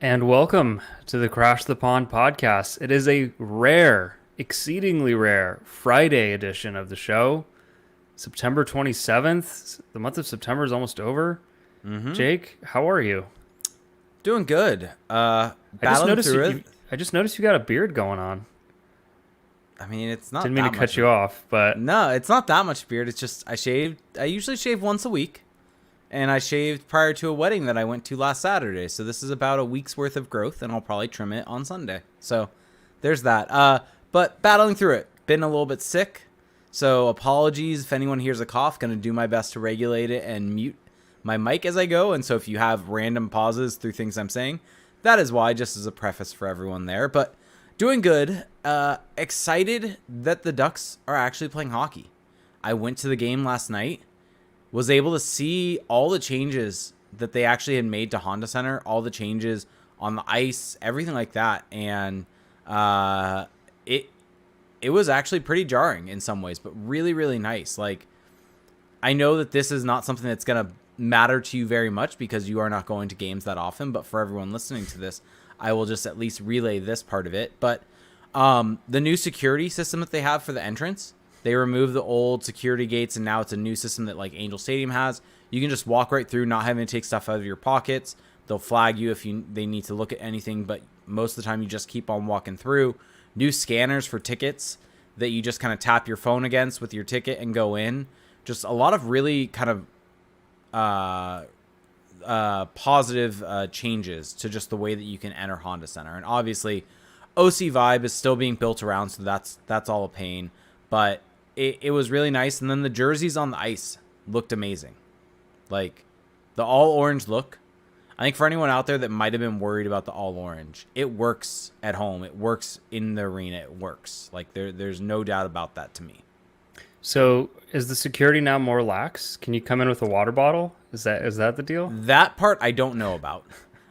And welcome to the Crash the Pond podcast. It is a rare, exceedingly rare Friday edition of the show. September 27th. The month of September is almost over. Jake, how are you? Doing good. I just Battling noticed through it. I just noticed you got a beard going on. I mean, it's not Didn't mean to that cut much. you off, but No, it's not that much beard. It's just I shaved. I usually shave once a week, and I shaved prior to a wedding that I went to last Saturday. So this is about a week's worth of growth, and I'll probably trim it on Sunday. So there's that. But battling through it. Been a little bit sick, so apologies if anyone hears a cough. Going to do my best to regulate it and mute my mic as I go. And so if you have random pauses through things I'm saying, that is why. Just as a preface for everyone there, but. Doing good. Excited that the Ducks are actually playing hockey. I went to the game last night. Was able to see all the changes that they actually had made to Honda Center. All the changes on the ice, everything like that. And it was actually pretty jarring in some ways, but really, really nice. Like, I know that this is not something that's going to matter to you very much because you are not going to games that often. But for everyone listening to this, I will just at least relay this part of it. But the new security system that they have for the entrance, they removed the old security gates, and now it's a new system that like Angel Stadium has. You can just walk right through, not having to take stuff out of your pockets. They'll flag you if they need to look at anything, but most of the time you just keep on walking through. New scanners for tickets that you just kind of tap your phone against with your ticket and go in. Just a lot of really kind of positive changes to just the way that you can enter Honda Center. And obviously OC Vibe is still being built around, so that's all a pain, but it was really nice. And then the jerseys on the ice looked amazing. Like the all orange look, I think for anyone out there that might have been worried about the all orange, it works at home, it works in the arena, it works. Like there's no doubt about that to me. so is the security now more lax? Can you come in with a water bottle? Is that the deal? That part I don't know about.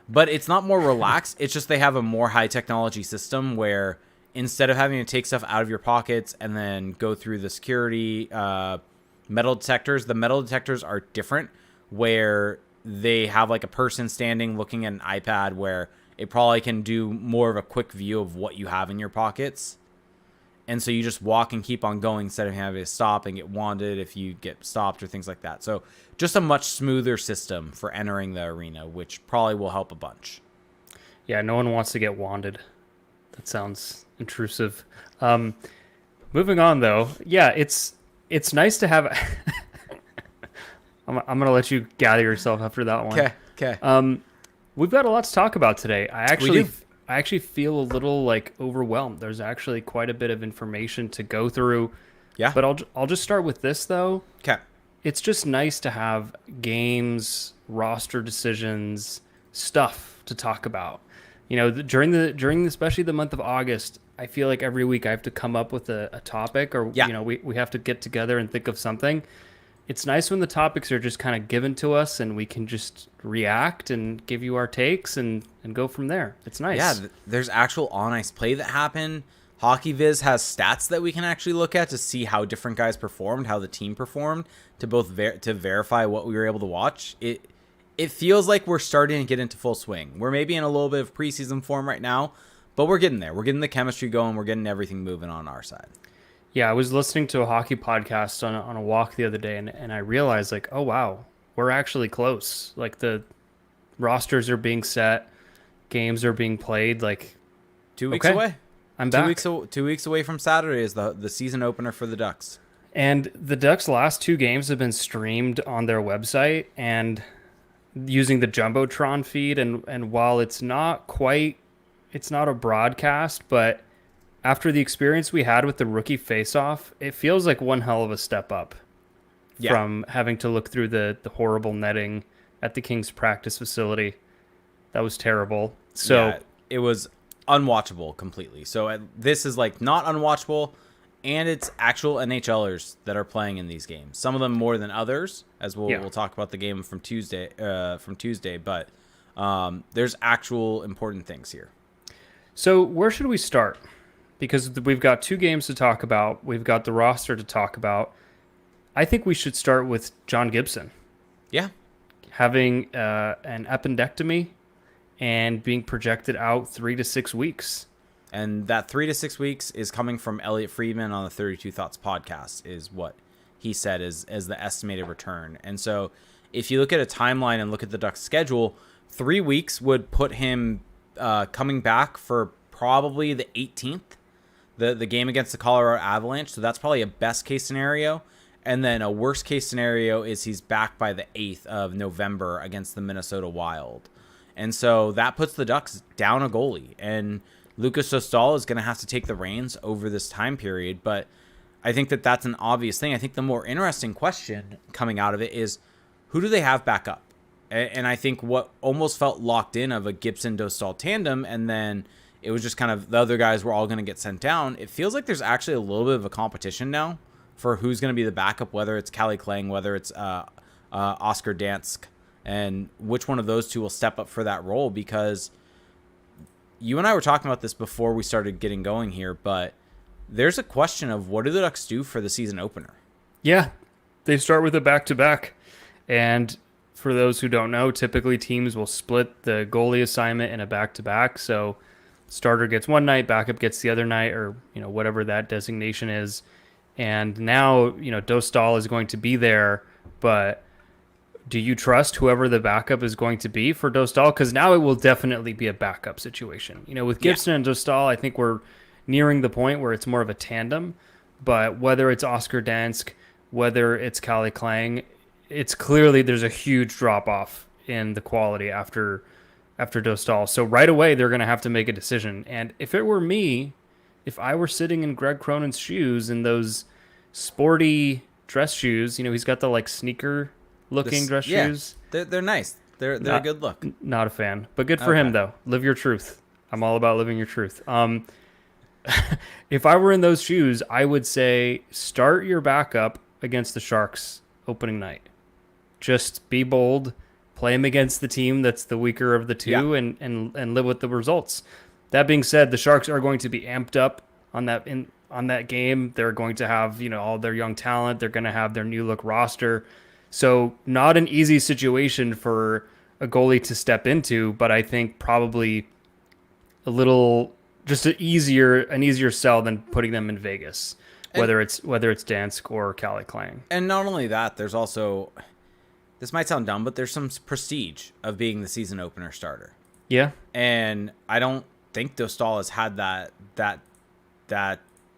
But it's not more relaxed. It's just they have a more high technology system where instead of having to take stuff out of your pockets and then go through the security metal detectors, the metal detectors are different where they have like a person standing looking at an iPad where it probably can do more of a quick view of what you have in your pockets. And so you just walk and keep on going instead of having to stop and get wanded if you get stopped or things like that. So just a much smoother system for entering the arena, which probably will help a bunch. Yeah, no one wants to get wanded. That sounds intrusive. Moving on though, yeah, it's nice to have. I'm gonna let you gather yourself after that one. Okay. We've got a lot to talk about today. We do. I actually feel a little like overwhelmed. There's actually quite a bit of information to go through. Yeah. But I'll just start with this though. Okay. It's just nice to have games, roster decisions, stuff to talk about. You know, during especially the month of August, I feel like every week I have to come up with a topic, or Yeah. you know, we have to get together and think of something. It's nice when the topics are just kind of given to us and we can just react and give you our takes and go from there. It's nice. Yeah. There's actual on ice play that happened. Hockey Viz has stats that we can actually look at to see how different guys performed, how the team performed, to both to verify what we were able to watch. It feels like we're starting to get into full swing. We're maybe in a little bit of preseason form right now, but we're getting there. We're getting the chemistry going. We're getting everything moving on our side. Yeah, I was listening to a hockey podcast on a walk the other day, and I realized, like, oh, wow, we're actually close. Like, the rosters are being set, games are being played. Like, 2 weeks okay, away. I'm Two back. weeks. 2 weeks away from Saturday is the season opener for the Ducks. And the Ducks' last two games have been streamed on their website and using the Jumbotron feed. And while it's not a broadcast, but after the experience we had with the rookie face-off, it feels like one hell of a step up from having to look through the horrible netting at the Kings practice facility. That was terrible. So Yeah, it was unwatchable completely. So this is like not unwatchable, and it's actual NHLers that are playing in these games. Some of them more than others, as we'll talk about the game from Tuesday. But there's actual important things here. So where should we start? Because we've got two games to talk about. We've got the roster to talk about. I think we should start with John Gibson Yeah. having an appendectomy and being projected out 3 to 6 weeks. And that 3 to 6 weeks is coming from Elliot Friedman on the 32 Thoughts podcast, is what he said is as the estimated return. And so if you look at a timeline and look at the Ducks schedule, 3 weeks would put him coming back for probably the 18th, the game against the Colorado Avalanche. So that's probably a best case scenario. And then a worst case scenario is he's back by the 8th of November against the Minnesota Wild. And so that puts the Ducks down a goalie. And Lucas Dostal is going to have to take the reins over this time period. But I think that that's an obvious thing. I think the more interesting question coming out of it is, who do they have back up? And I think what almost felt locked in of a Gibson-Dostal tandem, and then it was just kind of the other guys were all going to get sent down. It feels like there's actually a little bit of a competition now for who's going to be the backup, whether it's Calle Klang, whether it's Oscar Dansk, and which one of those two will step up for that role. Because you and I were talking about this before we started getting going here, but there's a question of what do the Ducks do for the season opener? Yeah, they start with a back-to-back. And for those who don't know, typically teams will split the goalie assignment in a back-to-back. So starter gets one night, backup gets the other night, or whatever that designation is. And now, Dostal is going to be there, but do you trust whoever the backup is going to be for Dostal? Because now it will definitely be a backup situation. With Gibson and Dostal, I think we're nearing the point where it's more of a tandem. But whether it's Oscar Dansk, whether it's Calle Klang, it's clearly there's a huge drop-off in the quality after Dostal. So right away, they're going to have to make a decision. And if it were me, if I were sitting in Greg Cronin's shoes, in those sporty dress shoes, he's got the sneaker-looking dress shoes. They're nice. They're a good look. Not a fan, but good for him though. Live your truth. I'm all about living your truth. If I were in those shoes, I would say start your backup against the Sharks opening night. Just be bold, play him against the team that's the weaker of the two, and live with the results. That being said, the Sharks are going to be amped up on that game. They're going to have all their young talent. They're going to have their new look roster. So not an easy situation for a goalie to step into, but I think probably a little just an easier sell than putting them in Vegas, whether it's Dansk or Calle Klang. And not only that, there's also, this might sound dumb, but there's some prestige of being the season opener starter. Yeah. And I don't think Dostal has had that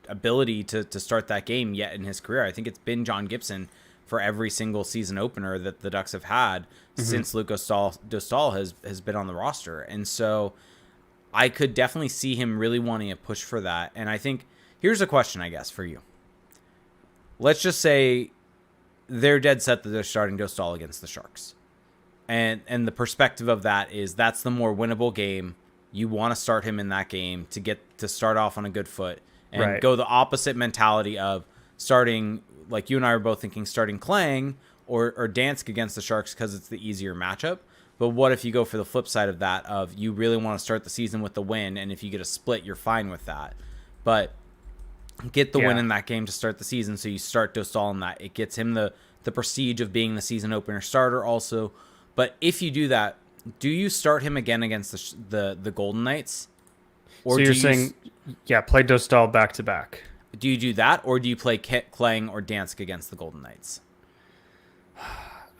ability to start that game yet in his career. I think it's been John Gibson for every single season opener that the Ducks have had since Lucas Dostal has been on the roster. And so I could definitely see him really wanting to push for that. And I think here's a question, I guess, for you. Let's just say they're dead set that they're starting Dostal against the Sharks. And the perspective of that is that's the more winnable game. You want to start him in that game to get to start off on a good foot and go the opposite mentality of starting, like you and I were both thinking, starting Klang or Dansk against the Sharks because it's the easier matchup. But what if you go for the flip side of that, of you really want to start the season with the win, and if you get a split, you're fine with that. But get the win in that game to start the season, so you start Dostal in that. It gets him the prestige of being the season opener starter also. But if you do that, do you start him again against the Golden Knights? Or so you're saying, play Dostal back-to-back. Do you do that, or do you play Klang or Dansk against the Golden Knights?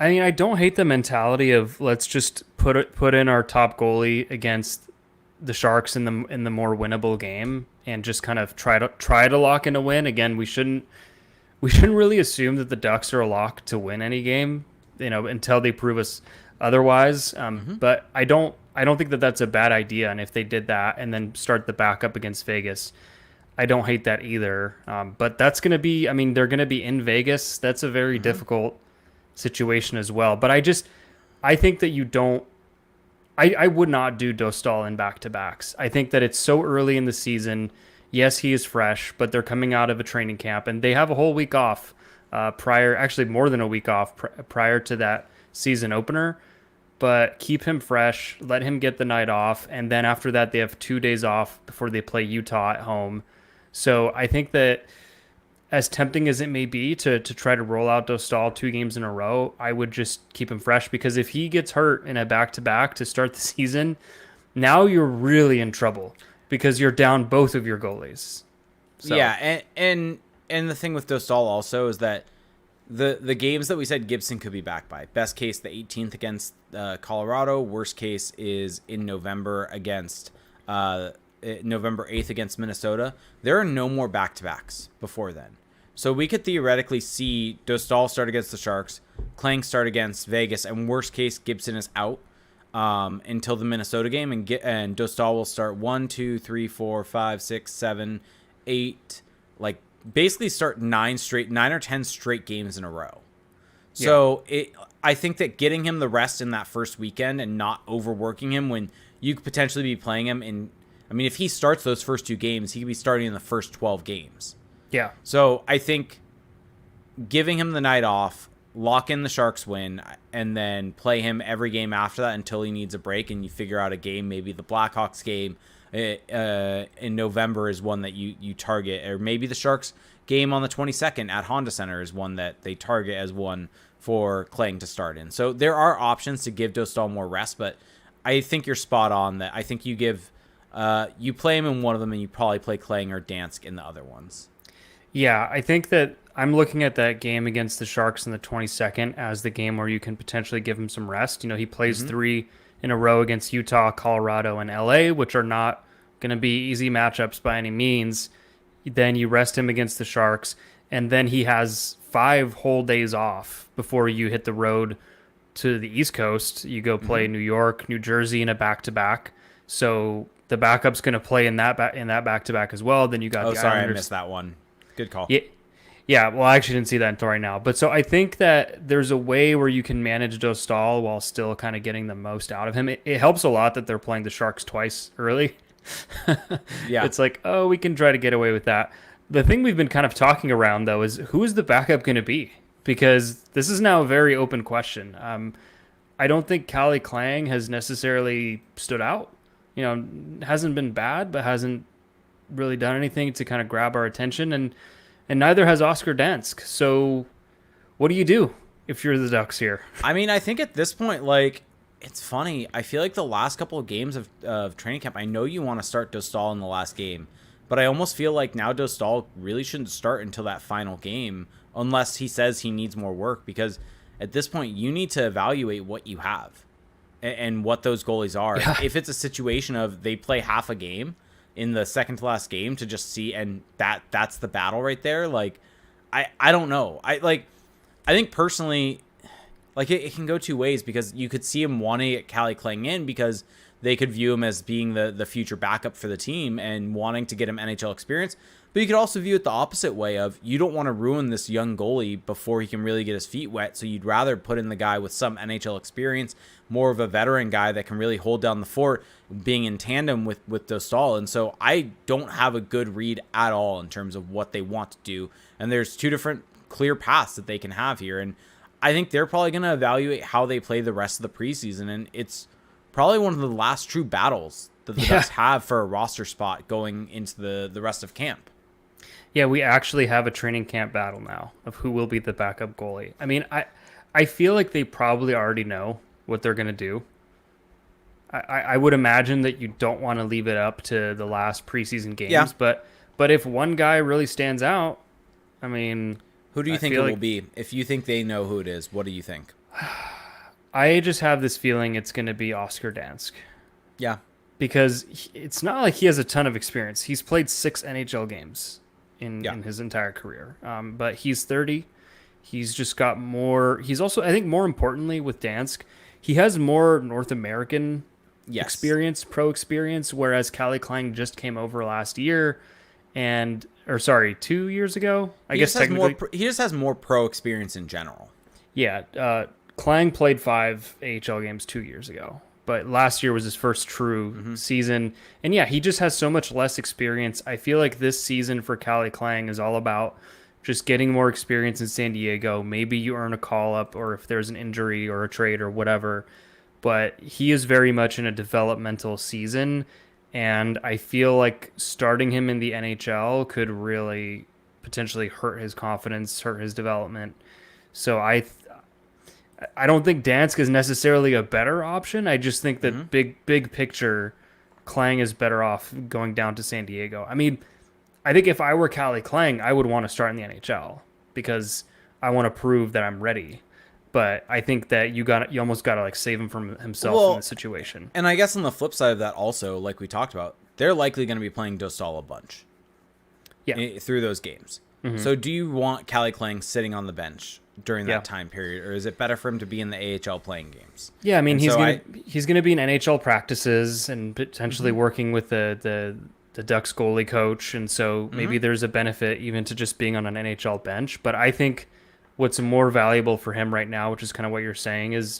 I mean, I don't hate the mentality of let's just put in our top goalie against the Sharks in the more winnable game and just kind of try to lock in a win. Again, we shouldn't really assume that the Ducks are a lock to win any game, until they prove us otherwise. But I don't think that that's a bad idea. And if they did that and then start the backup against Vegas, I don't hate that either. But that's going to be, they're going to be in Vegas. That's a very difficult situation as well. But I think that I would not do Dostal in back-to-backs. I think that it's so early in the season. Yes, he is fresh, but they're coming out of a training camp and they have a whole week off actually more than a week off prior to that season opener. But keep him fresh, let him get the night off, and then after that they have 2 days off before they play Utah at home. So I think that as tempting as it may be to try to roll out Dostal 2 games in a row, I would just keep him fresh, because if he gets hurt in a back-to-back to start the season, now you're really in trouble because you're down both of your goalies. So, Yeah, and the thing with Dostal also is that the games that we said Gibson could be back by, best case the 18th against Colorado, worst case is in November against November 8th against Minnesota. There are no more back-to-backs before then. So we could theoretically see Dostal start against the Sharks, Klang start against Vegas, and worst case Gibson is out until the Minnesota game, and Dostal will start 1, 2, 3, 4, 5, 6, 7, 8, like basically start 9 or 10 straight games in a row. So I think that getting him the rest in that first weekend and not overworking him when you could potentially be playing him in, I mean, if he starts those first 2 games, he could be starting in the first 12 games. yeah. So I think giving him the night off, lock in the Sharks win, and then play him every game after that until he needs a break and you figure out a game, maybe the Blackhawks game in November is one that you target, or maybe the Sharks game on the 22nd at Honda Center is one that they target as one for Klang to start in. So there are options to give Dostal more rest, but I think you're spot on that I think you give you play him in one of them and you probably play Klang or Dansk in the other ones. Yeah, I think that I'm looking at that game against the Sharks on the 22nd as the game where you can potentially give him some rest. You know, he plays 3 in a row against Utah, Colorado, and LA, which are not going to be easy matchups by any means. Then you rest him against the Sharks, and then he has 5 whole days off before you hit the road to the East Coast. You go play New York, New Jersey in a back-to-back. So the backup's going to play in that back-to-back as well. Then you got the Islanders. I missed that one. Good call. Yeah, well, I actually didn't see that until right now. But so I think that there's a way where you can manage Dostal while still kind of getting the most out of him. It helps a lot that they're playing the Sharks twice early. Yeah. It's like, oh, we can try to get away with that. The thing we've been kind of talking around, though, is who is the backup going to be? Because this is now a very open question. I don't think Calle Klang has necessarily stood out. You know, hasn't been bad, but hasn't really done anything to kind of grab our attention, and neither has Oscar Dansk. So what do you do if you're the Ducks here? I mean, I think at this point, like, it's funny. I feel like the last couple of games of training camp, I know you want to start Dostal in the last game, but I almost feel like now Dostal really shouldn't start until that final game unless he says he needs more work, because at this point you need to evaluate what you have and what those goalies are. Yeah. If it's a situation of they play half a game in the second to last game to just see, and that's the battle right there, like I don't know. I think personally, like it can go two ways, because you could see him wanting to get Calle Klang in because they could view him as being the future backup for the team and wanting to get him NHL experience. But you could also view it the opposite way of, you don't want to ruin this young goalie before he can really get his feet wet. So you'd rather put in the guy with some NHL experience, more of a veteran guy that can really hold down the fort, being in tandem with Dostal. And so I don't have a good read at all in terms of what they want to do. And there's 2 different clear paths that they can have here. And I think they're probably going to evaluate how they play the rest of the preseason. And it's probably one of the last true battles that the Ducks have for a roster spot going into the rest of camp. Yeah, we actually have a training camp battle now of who will be the backup goalie. I mean, I feel like they probably already know what they're going to do. I would imagine that you don't want to leave it up to the last preseason games, but if one guy really stands out, I mean... Who do you think it will be? If you think they know who it is, what do you think? I just have this feeling it's going to be Oscar Dansk. Yeah. Because it's not like he has a ton of experience. He's played 6 NHL games in his entire career. But he's 30. He's just got more. He's also, I think more importantly with Dansk, he has more North American experience, pro experience, whereas Calle Klang just came over last year 2 years ago. I guess technically. He just has more pro experience in general. Yeah. Klang played 5 AHL games 2 years ago. But last year was his first true season. And yeah, he just has so much less experience. I feel like this season for Calle Klang is all about just getting more experience in San Diego. Maybe you earn a call-up, or if there's an injury or a trade or whatever. But he is very much in a developmental season. And I feel like starting him in the NHL could really potentially hurt his confidence, hurt his development. So I don't think Dansk is necessarily a better option. I just think that big picture, Klang is better off going down to San Diego. I mean, I think if I were Callie Klang, I would want to start in the NHL because I want to prove that I'm ready. But I think that you almost got to like save him from himself in the situation. And I guess on the flip side of that also, like we talked about, they're likely going to be playing Dostal a bunch. Yeah. Through those games. Mm-hmm. So do you want Callie Klang sitting on the bench during that time period, or is it better for him to be in the AHL playing games? Yeah, I mean, he's gonna be in NHL practices and potentially working with the Ducks goalie coach, and so maybe there's a benefit even to just being on an NHL bench. But I think what's more valuable for him right now, which is kind of what you're saying, is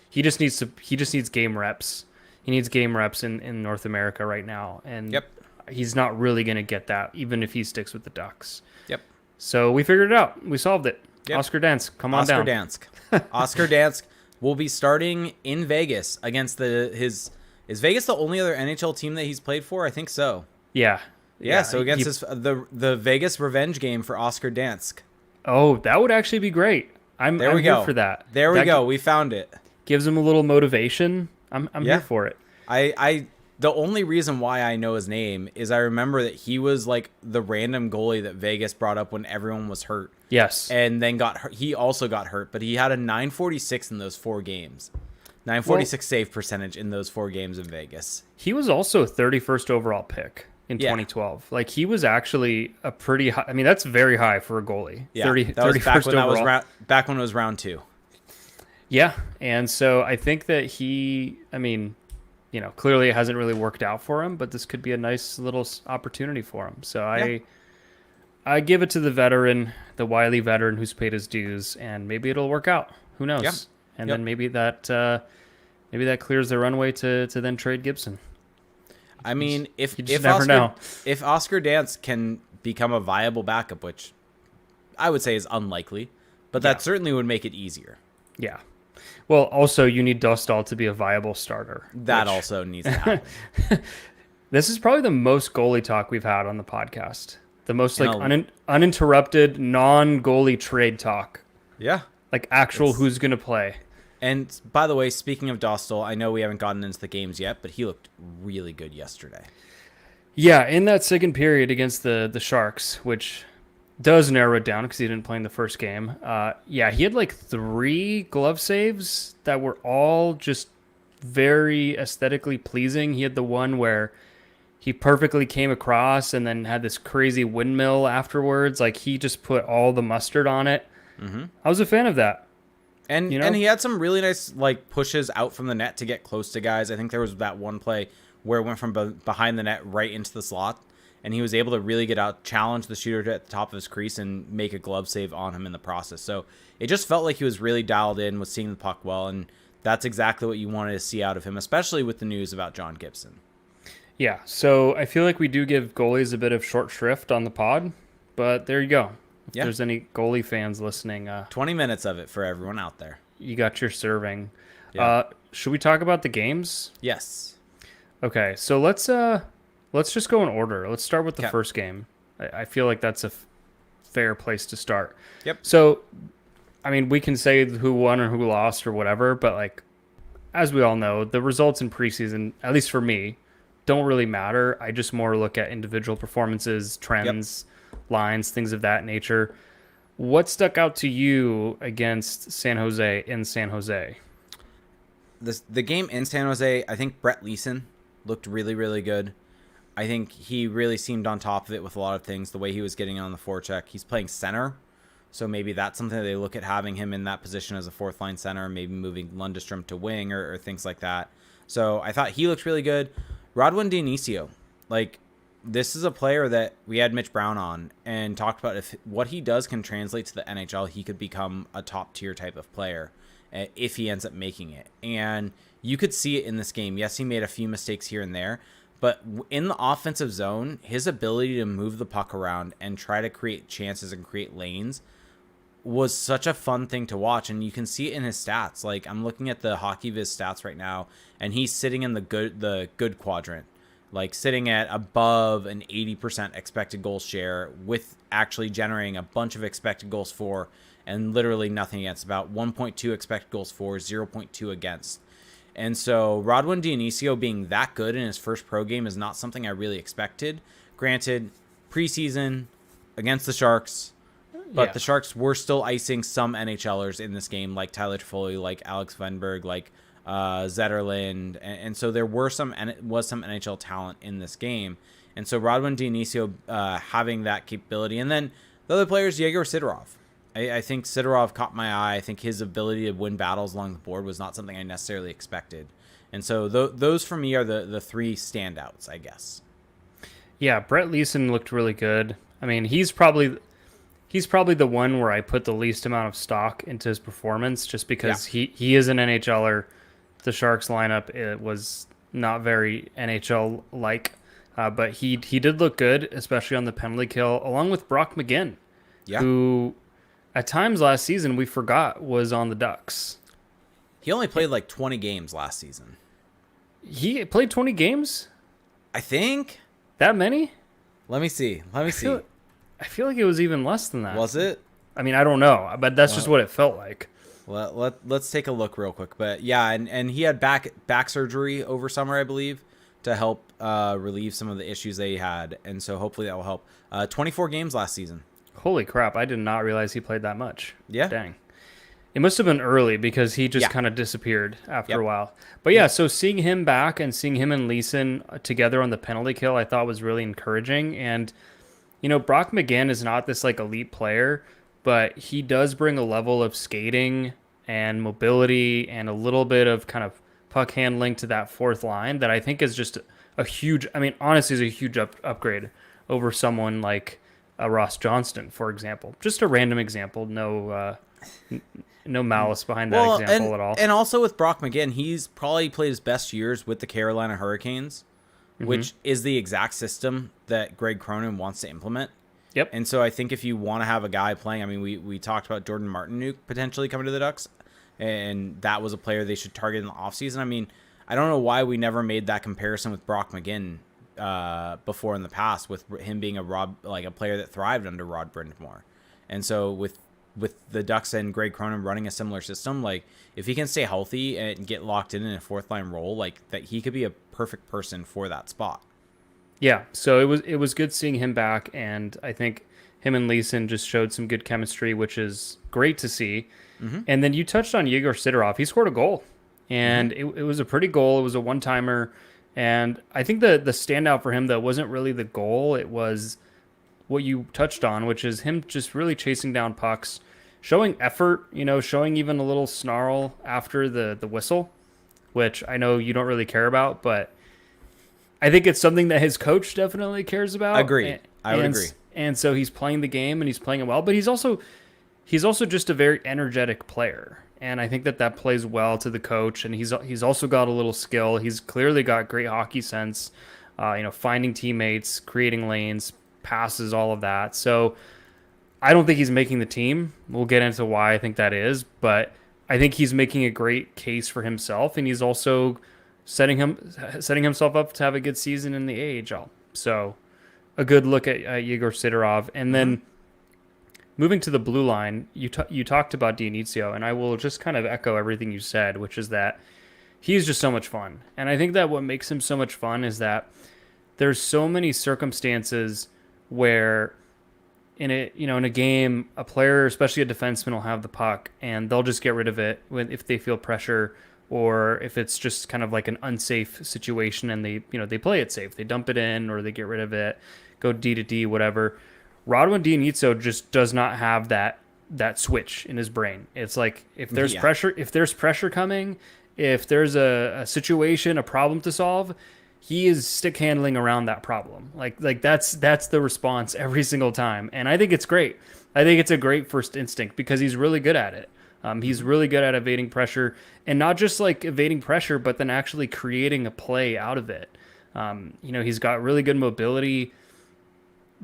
he just needs game reps. He needs game reps in North America right now, and he's not really gonna get that even if he sticks with the Ducks. Yep. So we figured it out. We solved it. Yep. Oscar Dansk, come on down. Oscar Dansk will be starting in Vegas against Is Vegas the only other NHL team that he's played for? I think so. Yeah. So against the Vegas revenge game for Oscar Dansk. Oh, that would actually be great. I'm here for that. There we go. We found it. Gives him a little motivation. I'm here for it. The only reason why I know his name is I remember that he was like the random goalie that Vegas brought up when everyone was hurt. Yes. And then he also got hurt, but he had a 946 in those 4 games. 946 save percentage in those 4 games in Vegas. He was also a 31st overall pick in 2012. Like, he was actually a pretty high. I mean, that's very high for a goalie. Yeah, 31st overall. Back when it was round 2. Yeah. And so I think that clearly it hasn't really worked out for him, but this could be a nice little opportunity for him. So I give it to the veteran, the wily veteran who's paid his dues, and maybe it'll work out. Who knows? Yep. And then maybe that clears the runway to then trade Gibson. I mean, if Oscar Dansk can become a viable backup, which I would say is unlikely, but that certainly would make it easier. Yeah. Well, also, you need Dostal to be a viable starter. That also needs to happen. This is probably the most goalie talk we've had on the podcast. The most uninterrupted, non-goalie trade talk. Yeah. Like actual who's going to play. And by the way, speaking of Dostal, I know we haven't gotten into the games yet, but he looked really good yesterday. Yeah, in that second period against the Sharks, which does narrow it down because he didn't play in the first game. He had like 3 glove saves that were all just very aesthetically pleasing. He had the one where he perfectly came across and then had this crazy windmill afterwards. Like, he just put all the mustard on it. Mm-hmm. I was a fan of that. And he had some really nice like pushes out from the net to get close to guys. I think there was that one play where it went from behind the net right into the slot, and he was able to really get out, challenge the shooter at the top of his crease, and make a glove save on him in the process. So it just felt like he was really dialed in, was seeing the puck well, and that's exactly what you wanted to see out of him, especially with the news about John Gibson. Yeah, so I feel like we do give goalies a bit of short shrift on the pod, but there you go. If there's any goalie fans listening, 20 minutes of it for everyone out there. You got your serving. Yeah. Should we talk about the games? Yes. Okay, so let's just go in order. Let's start with the first game. I feel like that's a fair place to start. Yep. So, I mean, we can say who won or who lost or whatever, but like, as we all know, the results in preseason, at least for me, don't really matter. I just more look at individual performances, trends, lines, things of that nature. What stuck out to you against San Jose in San Jose? The game in San Jose, I think Brett Leeson looked really, really good. I think he really seemed on top of it with a lot of things, the way he was getting on the forecheck. He's playing center, so maybe that's something that they look at, having him in that position as a fourth-line center, maybe moving Lundestrom to wing or things like that. So I thought he looked really good. Rodwin Dionisio, like, this is a player that we had Mitch Brown on and talked about if what he does can translate to the NHL, he could become a top-tier type of player if he ends up making it. And you could see it in this game. Yes, he made a few mistakes here and there, but in the offensive zone, his ability to move the puck around and try to create chances and create lanes was such a fun thing to watch. And you can see it in his stats. Like, I'm looking at the HockeyViz stats right now, and he's sitting in the good quadrant, like sitting at above an 80% expected goal share, with actually generating a bunch of expected goals for and literally nothing against, about 1.2 expected goals for, 0.2 against. And so Rodwin Dionisio being that good in his first pro game is not something I really expected. Granted, preseason against the Sharks, but the Sharks were still icing some NHLers in this game, like Tyler Toffoli, like Alex Venberg, like Zetterlund, and so there was some NHL talent in this game. And so Rodwin Dionisio having that capability. And then the other players, Yegor Sidorov. I think Sidorov caught my eye. I think his ability to win battles along the board was not something I necessarily expected. And so those for me are the three standouts, I guess. Yeah, Brett Leeson looked really good. I mean, he's probably the one where I put the least amount of stock into his performance, just because he is an NHLer. The Sharks lineup, it was not very NHL like, but he did look good, especially on the penalty kill, along with Brock McGinn, who at times last season we forgot was on the Ducks. He only played like 20 games last season. He played 20 games? I think. That many? Let me see. I feel like it was even less than that. Was it? I mean, I don't know, but that's just what it felt like. Let's take a look real quick. But yeah, and he had back surgery over summer, I believe, to help relieve some of the issues that he had. And so hopefully that will help. 24 games last season. Holy crap, I did not realize he played that much. Yeah. Dang. It must have been early because he just kind of disappeared after a while. But yeah, so seeing him back and seeing him and Leeson together on the penalty kill, I thought was really encouraging. And, you know, Brock McGinn is not this like elite player, but he does bring a level of skating and mobility and a little bit of kind of puck handling to that fourth line that I think is just a huge, I mean, honestly, is a huge upgrade over someone like Ross Johnston, for example. Just a random example. No malice behind that example at all. And also with Brock McGinn, he's probably played his best years with the Carolina Hurricanes, which is the exact system that Greg Cronin wants to implement. Yep. And so I think if you want to have a guy playing, I mean, we talked about Jordan Martinook potentially coming to the Ducks, and that was a player they should target in the offseason. I mean, I don't know why we never made that comparison with Brock McGinn before in the past, with him being a player that thrived under Rod Brind'Amour. And so with the Ducks and Greg Cronin running a similar system, like if he can stay healthy and get locked in a fourth line role, like that, he could be a perfect person for that spot. Yeah, so it was good seeing him back, and I think him and Leeson just showed some good chemistry, which is great to see. And then you touched on Yegor Sidorov. He scored a goal, and it was a pretty goal. It was a one-timer, and I think the standout for him, though, wasn't really the goal. It was what you touched on, which is him just really chasing down pucks, showing effort, you know, showing even a little snarl after the whistle, which I know you don't really care about, but I think it's something that his coach definitely cares about. Agreed. I would agree. And so he's playing the game and he's playing it well, but he's also just a very energetic player. And I think that plays well to the coach, and he's also got a little skill. He's clearly got great hockey sense, finding teammates, creating lanes, passes, all of that. So I don't think he's making the team. We'll get into why I think that is, but I think he's making a great case for himself, and he's also setting himself up to have a good season in the AHL. So a good look at Yegor Sidorov. And then moving to the blue line, you talked about Dionisio, and I will just kind of echo everything you said, which is that he's just so much fun. And I think that what makes him so much fun is that there's so many circumstances where in a game, a player, especially a defenseman, will have the puck and they'll just get rid of it if they feel pressure, or if it's just kind of like an unsafe situation and they play it safe. They dump it in or they get rid of it, go D to D, whatever. Rodwin Dionisio just does not have that switch in his brain. It's like if there's pressure coming, if there's a situation, a problem to solve, he is stick handling around that problem. Like that's the response every single time. And I think it's great. I think it's a great first instinct because he's really good at it. He's really good at evading pressure, and not just like evading pressure, but then actually creating a play out of it. He's got really good mobility.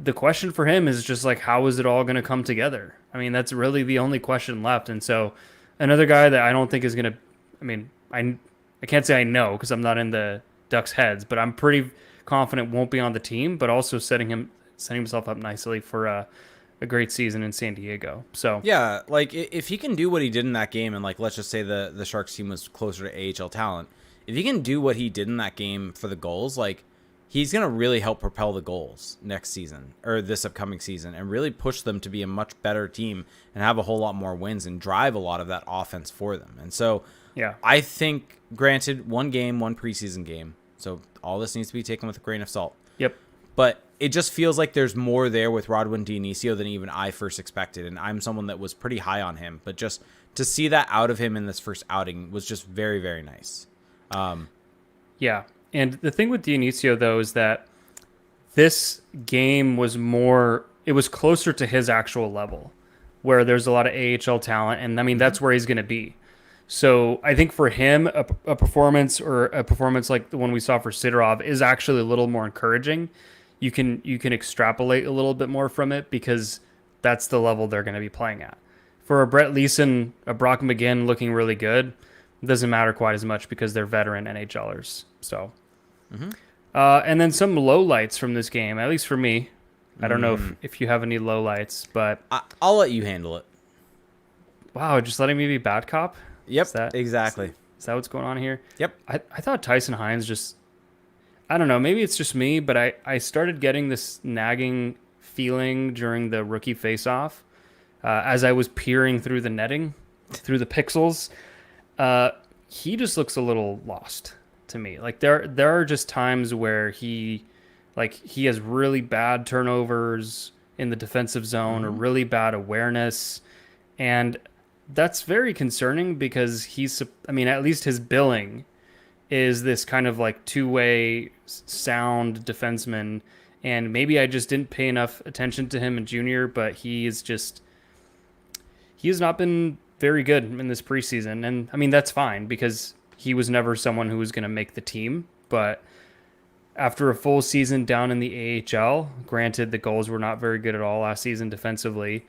The question for him is just like, how is it all going to come together? I mean, that's really the only question left. And so another guy that I don't think is going to, I mean, I can't say I know because I'm not in the Ducks' heads, but I'm pretty confident won't be on the team, but also setting himself up nicely for a great season in San Diego. So Yeah, like if he can do what he did in that game, and like let's just say the Sharks team was closer to AHL talent, if he can do what he did in that game for the goals, like he's gonna really help propel the goals next season or this upcoming season, and really push them to be a much better team and have a whole lot more wins and drive a lot of that offense for them. And so, yeah, I think, granted, one game, one preseason game, so all this needs to be taken with a grain of salt. yep. But it just feels like there's more there with Rodwin Dionisio than even I first expected. And I'm someone that was pretty high on him. But just to see that out of him in this first outing was just very, very nice. Yeah. And the thing with Dionisio, though, is that this game was more, it was closer to his actual level, where there's a lot of AHL talent. And I mean, that's where he's going to be. So I think for him, a performance like the one we saw for Sidorov is actually a little more encouraging. You can extrapolate a little bit more from it because that's the level they're going to be playing at. For a Brett Leeson, a Brock McGinn looking really good, it doesn't matter quite as much because they're veteran NHLers. So, and then some lowlights from this game, at least for me. I don't know if you have any lowlights, but I'll let you handle it. wow, just letting me be bad cop. Yep, exactly. Is that what's going on here? Yep. I thought Tyson Hines just, I don't know, maybe it's just me, but I started getting this nagging feeling during the rookie face-off as I was peering through the netting, through the pixels. He just looks a little lost to me. Like there are just times where he has really bad turnovers in the defensive zone or really bad awareness, and that's very concerning because at least his billing is this kind of like two-way sound defenseman, and maybe I just didn't pay enough attention to him in junior, but he has not been very good in this preseason. And I mean, that's fine because he was never someone who was going to make the team, but after a full season down in the AHL, granted the goals were not very good at all last season defensively,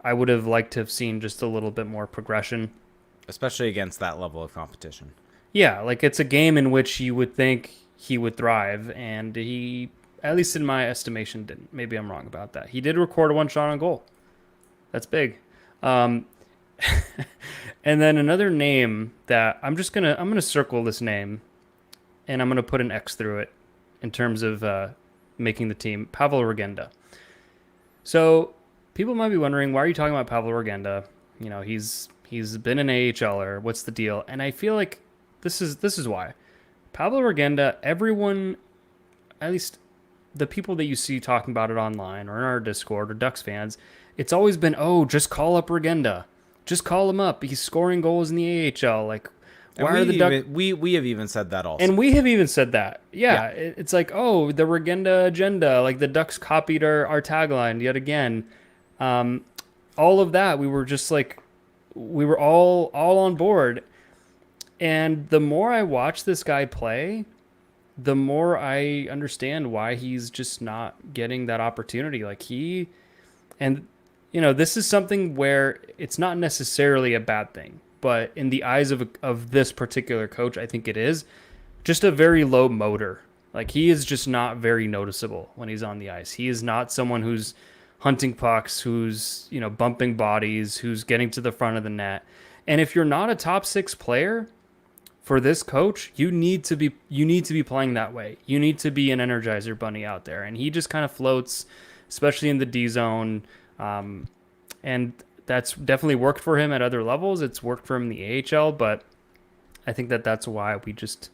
I would have liked to have seen just a little bit more progression. Especially against that level of competition. Yeah, like it's a game in which you would think he would thrive, and he, at least in my estimation, didn't. Maybe I'm wrong about that. He did record a one shot on goal. That's big. And then another name that I'm gonna circle this name, and I'm gonna put an X through it in terms of making the team. Pavel Regenda. So people might be wondering, why are you talking about Pavel Regenda? You know, he's been an AHLer. What's the deal? And I feel like this is why. Pavel Regenda, everyone, at least the people that you see talking about it online or in our Discord or Ducks fans, it's always been, oh, just call up Regenda. Just call him up. He's scoring goals in the AHL. Like, why are the Ducks... We have even said that also. And we have even said that. Yeah. It's like, oh, the Regenda agenda. Like, the Ducks copied our tagline yet again. All of that, we were just like, we were all on board. And the more I watch this guy play, the more I understand why he's just not getting that opportunity. Like this is something where it's not necessarily a bad thing, but in the eyes of this particular coach, I think it is just a very low motor. Like he is just not very noticeable when he's on the ice. He is not someone who's hunting pucks, who's, bumping bodies, who's getting to the front of the net. And if you're not a top 6 player for this coach, you need to be playing that way. You need to be an Energizer bunny out there. And he just kind of floats, especially in the D zone. And that's definitely worked for him at other levels. It's worked for him in the AHL, but I think that's why we just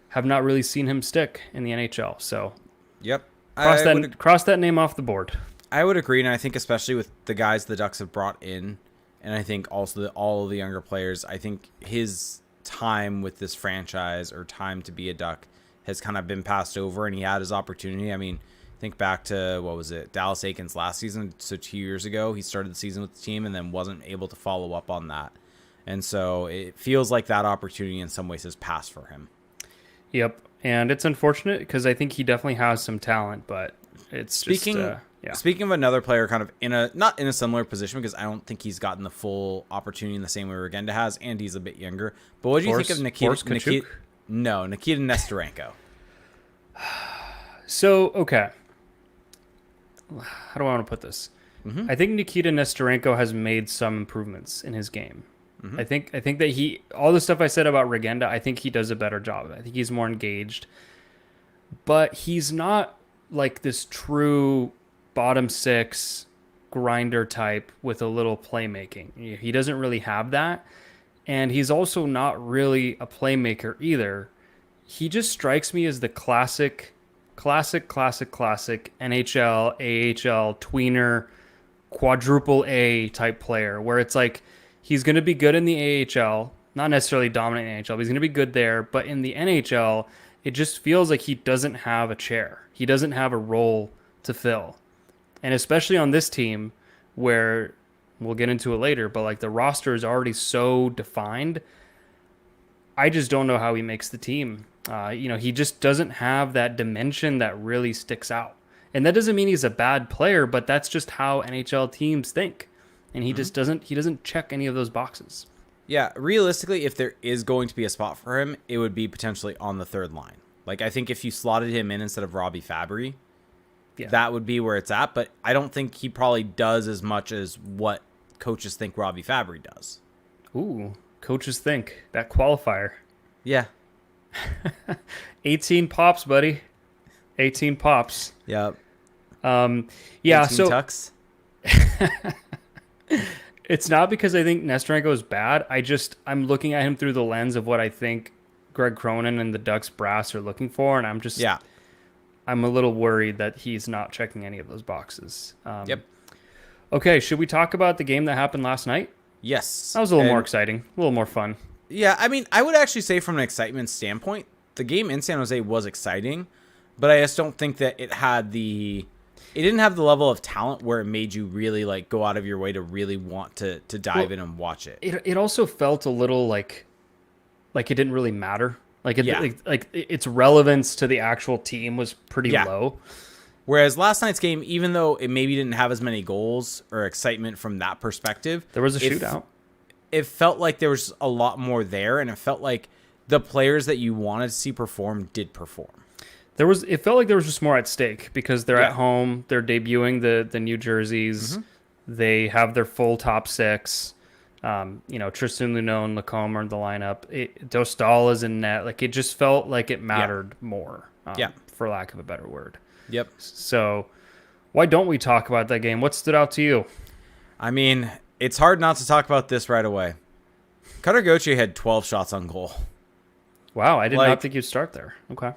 have not really seen him stick in the NHL. So yep. Cross that name off the board. I would agree, and I think especially with the guys the Ducks have brought in, and I think also all of the younger players, I think his time with this franchise or time to be a Duck has kind of been passed over, and he had his opportunity. I mean, think back to, what was it, Dallas Eakins last season, so 2 years ago, he started the season with the team and then wasn't able to follow up on that. And so it feels like that opportunity in some ways has passed for him. Yep, and it's unfortunate because I think he definitely has some talent, but it's Speaking of another player kind of not in a similar position, because I don't think he's gotten the full opportunity in the same way Regenda has, and he's a bit younger. But what do you think of Nikita Nesterenko? So, okay. How do I want to put this? Mm-hmm. I think Nikita Nestorenko has made some improvements in his game. Mm-hmm. I think that all the stuff I said about Regenda, I think he does a better job. I think he's more engaged, but he's not like this true bottom six grinder type with a little playmaking. He doesn't really have that, and he's also not really a playmaker either. He just strikes me as the classic NHL, AHL tweener, quadruple A type player, where it's like he's going to be good in the AHL, not necessarily dominant in the NHL, but he's going to be good there. But in the NHL, it just feels like he doesn't have a chair. He doesn't have a role to fill. And especially on this team where we'll get into it later, but like the roster is already so defined. I just don't know how he makes the team. He just doesn't have that dimension that really sticks out. And that doesn't mean he's a bad player, but that's just how NHL teams think. And he just doesn't check any of those boxes. Yeah, realistically, if there is going to be a spot for him, it would be potentially on the third line. Like, I think if you slotted him in instead of Robbie Fabry, that would be where it's at. But I don't think he probably does as much as what coaches think Robbie Fabry does. Ooh, coaches think. That qualifier. Yeah. 18 pops, buddy. 18 pops. Yep. Yeah, 18 so tucks. It's not because I think Nestorenko is bad. I'm looking at him through the lens of what I think Greg Cronin and the Ducks brass are looking for, and I'm a little worried that he's not checking any of those boxes. Yep. Okay, should we talk about the game that happened last night? Yes. That was a little more exciting, a little more fun. Yeah, I mean, I would actually say from an excitement standpoint, the game in San Jose was exciting, but I just don't think that it didn't have the level of talent where it made you really like go out of your way to really want to dive in and watch it. It also felt a little like it didn't really matter. Like its relevance to the actual team was pretty low. Whereas last night's game, even though it maybe didn't have as many goals or excitement from that perspective, there was a shootout. It felt like there was a lot more there, and it felt like the players that you wanted to see perform did perform. It felt like there was just more at stake because they're at home, they're debuting the new jerseys, they have their full top six. Tristan Luneau and Lacombe are in the lineup. Dostal is in net. Like, it just felt like it mattered more, for lack of a better word. Yep. So why don't we talk about that game? What stood out to you? I mean, it's hard not to talk about this right away. Cutter Gauthier had 12 shots on goal. Wow, I did not think you'd start there. Okay.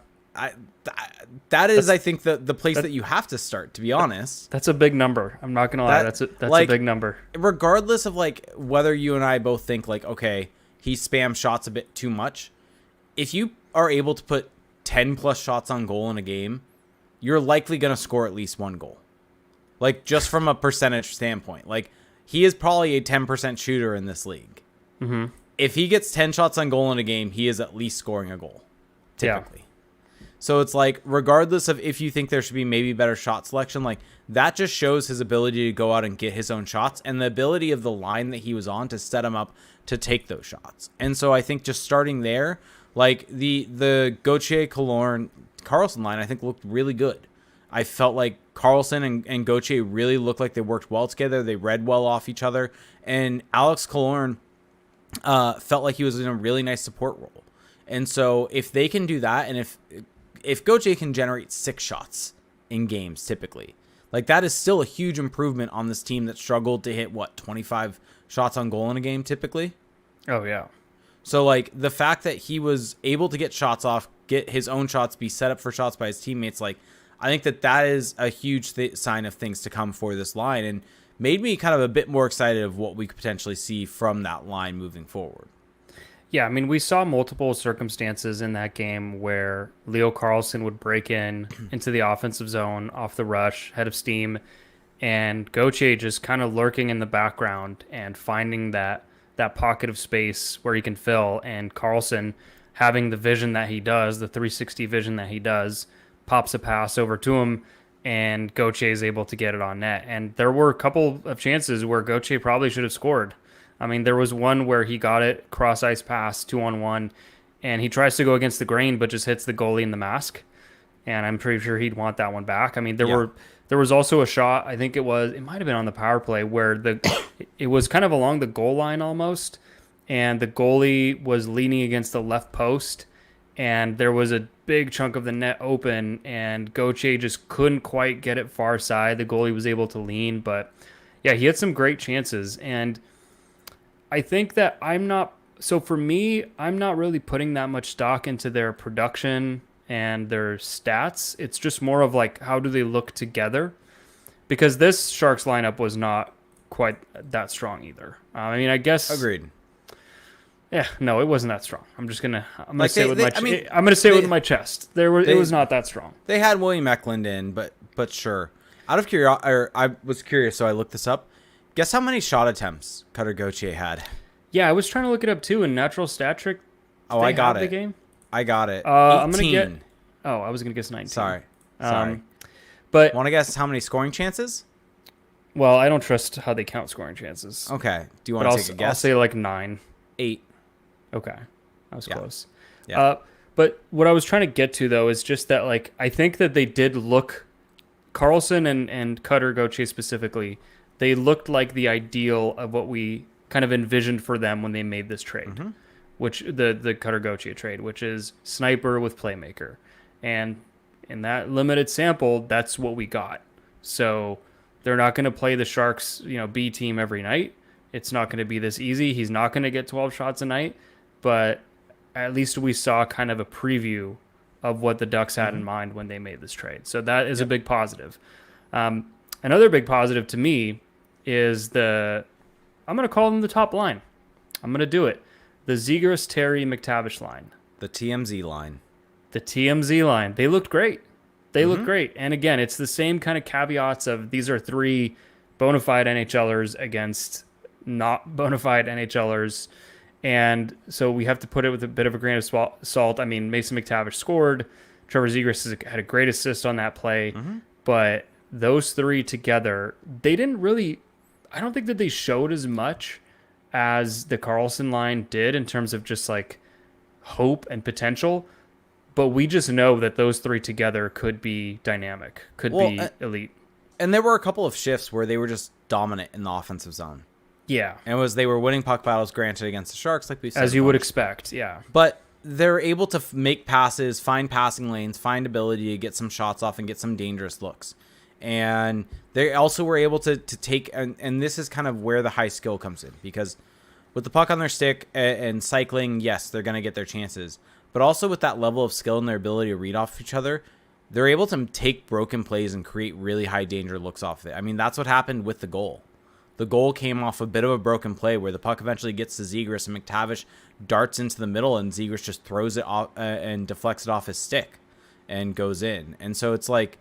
That is, I think, the place that you have to start, to be honest. That's a big number. I'm not going to lie. That's a big number. Regardless of, like, whether you and I both think, like, okay, he spams shots a bit too much, if you are able to put 10-plus shots on goal in a game, you're likely going to score at least one goal. Like, just from a percentage standpoint. Like, he is probably a 10% shooter in this league. Mm-hmm. If he gets 10 shots on goal in a game, he is at least scoring a goal, typically. Yeah. So it's like, regardless of if you think there should be maybe better shot selection, like, that just shows his ability to go out and get his own shots and the ability of the line that he was on to set him up to take those shots. And so I think just starting there, like, the Gauthier-Killorn-Carlson line, I think looked really good. I felt like Carlson and Gauthier really looked like they worked well together. They read well off each other. And Alex Killorn felt like he was in a really nice support role. And so if they can do that, and if Gauthier can generate 6 shots in games typically, like, that is still a huge improvement on this team that struggled to hit, 25 shots on goal in a game typically? Oh, yeah. So, like, the fact that he was able to get shots off, get his own shots, be set up for shots by his teammates, like, I think that is a huge sign of things to come for this line, and made me kind of a bit more excited of what we could potentially see from that line moving forward. Yeah, I mean, we saw multiple circumstances in that game where Leo Carlson would break into the offensive zone off the rush, head of steam, and Gauthier just kind of lurking in the background and finding that pocket of space where he can fill, and Carlson having the vision that he does, the 360 vision that he does, pops a pass over to him, and Gauthier is able to get it on net. And there were a couple of chances where Gauthier probably should have scored. I mean, there was one where he got it, cross-ice pass, 2-on-1, and he tries to go against the grain, but just hits the goalie in the mask. And I'm pretty sure he'd want that one back. I mean, there There was also a shot, I think it might have been on the power play, where it was kind of along the goal line almost, and the goalie was leaning against the left post, and there was a big chunk of the net open, and Gauthier just couldn't quite get it far side. The goalie was able to lean, but yeah, he had some great chances, and I think that so for me, I'm not really putting that much stock into their production and their stats. It's just more of like, how do they look together? Because this Sharks lineup was not quite that strong either. I mean, I guess Agreed. Yeah, no, it wasn't that strong. I'm gonna Like say it with with my chest. It was not that strong. They had William Eklund in, but sure. Out of curiosity, I was curious, so I looked this up. Guess how many shot attempts Cutter Gauthier had? Yeah, I was trying to look it up too. In natural stat trick. Oh, I got it. The game. I got it. I'm gonna get. Oh, I was gonna guess 19. Sorry. But want to guess how many scoring chances? Well, I don't trust how they count scoring chances. Okay. Do you want to take a guess? I'll say like 9. 8. Okay, that was close. Yeah. But what I was trying to get to though is just that, like, I think that they did look, Carlson and Cutter Gauthier specifically, they looked like the ideal of what we kind of envisioned for them when they made this trade, which the Cutter Gauthier trade, which is sniper with playmaker, and in that limited sample, that's what we got. So they're not going to play the Sharks, B team every night. It's not going to be this easy. He's not going to get 12 shots a night, but at least we saw kind of a preview of what the Ducks had in mind when they made this trade. So that is a big positive. Another big positive to me is I'm going to call them the top line. I'm going to do it. The Zegras, Terry, McTavish line. The TMZ line. The TMZ line. They looked great. They looked great. And again, it's the same kind of caveats of these are 3 bona fide NHLers against not bona fide NHLers. And so we have to put it with a bit of a grain of salt. I mean, Mason McTavish scored. Trevor Zegras had a great assist on that play. But those 3 together, they didn't really, I don't think that they showed as much as the Carlson line did in terms of just like hope and potential. But we just know that those 3 together could be dynamic, could be elite. And there were a couple of shifts where they were just dominant in the offensive zone. Yeah. And they were winning puck battles, granted, against the Sharks, like we said. As you would expect, yeah. But they're able to make passes, find passing lanes, find ability to get some shots off and get some dangerous looks. And they also were able to take, and this is kind of where the high skill comes in, because with the puck on their stick and cycling, yes, they're going to get their chances. But also with that level of skill and their ability to read off each other, they're able to take broken plays and create really high danger looks off it. I mean, that's what happened with the goal. The goal came off a bit of a broken play where the puck eventually gets to Zegras and McTavish darts into the middle and Zegras just throws it off and deflects it off his stick and goes in. And so it's like,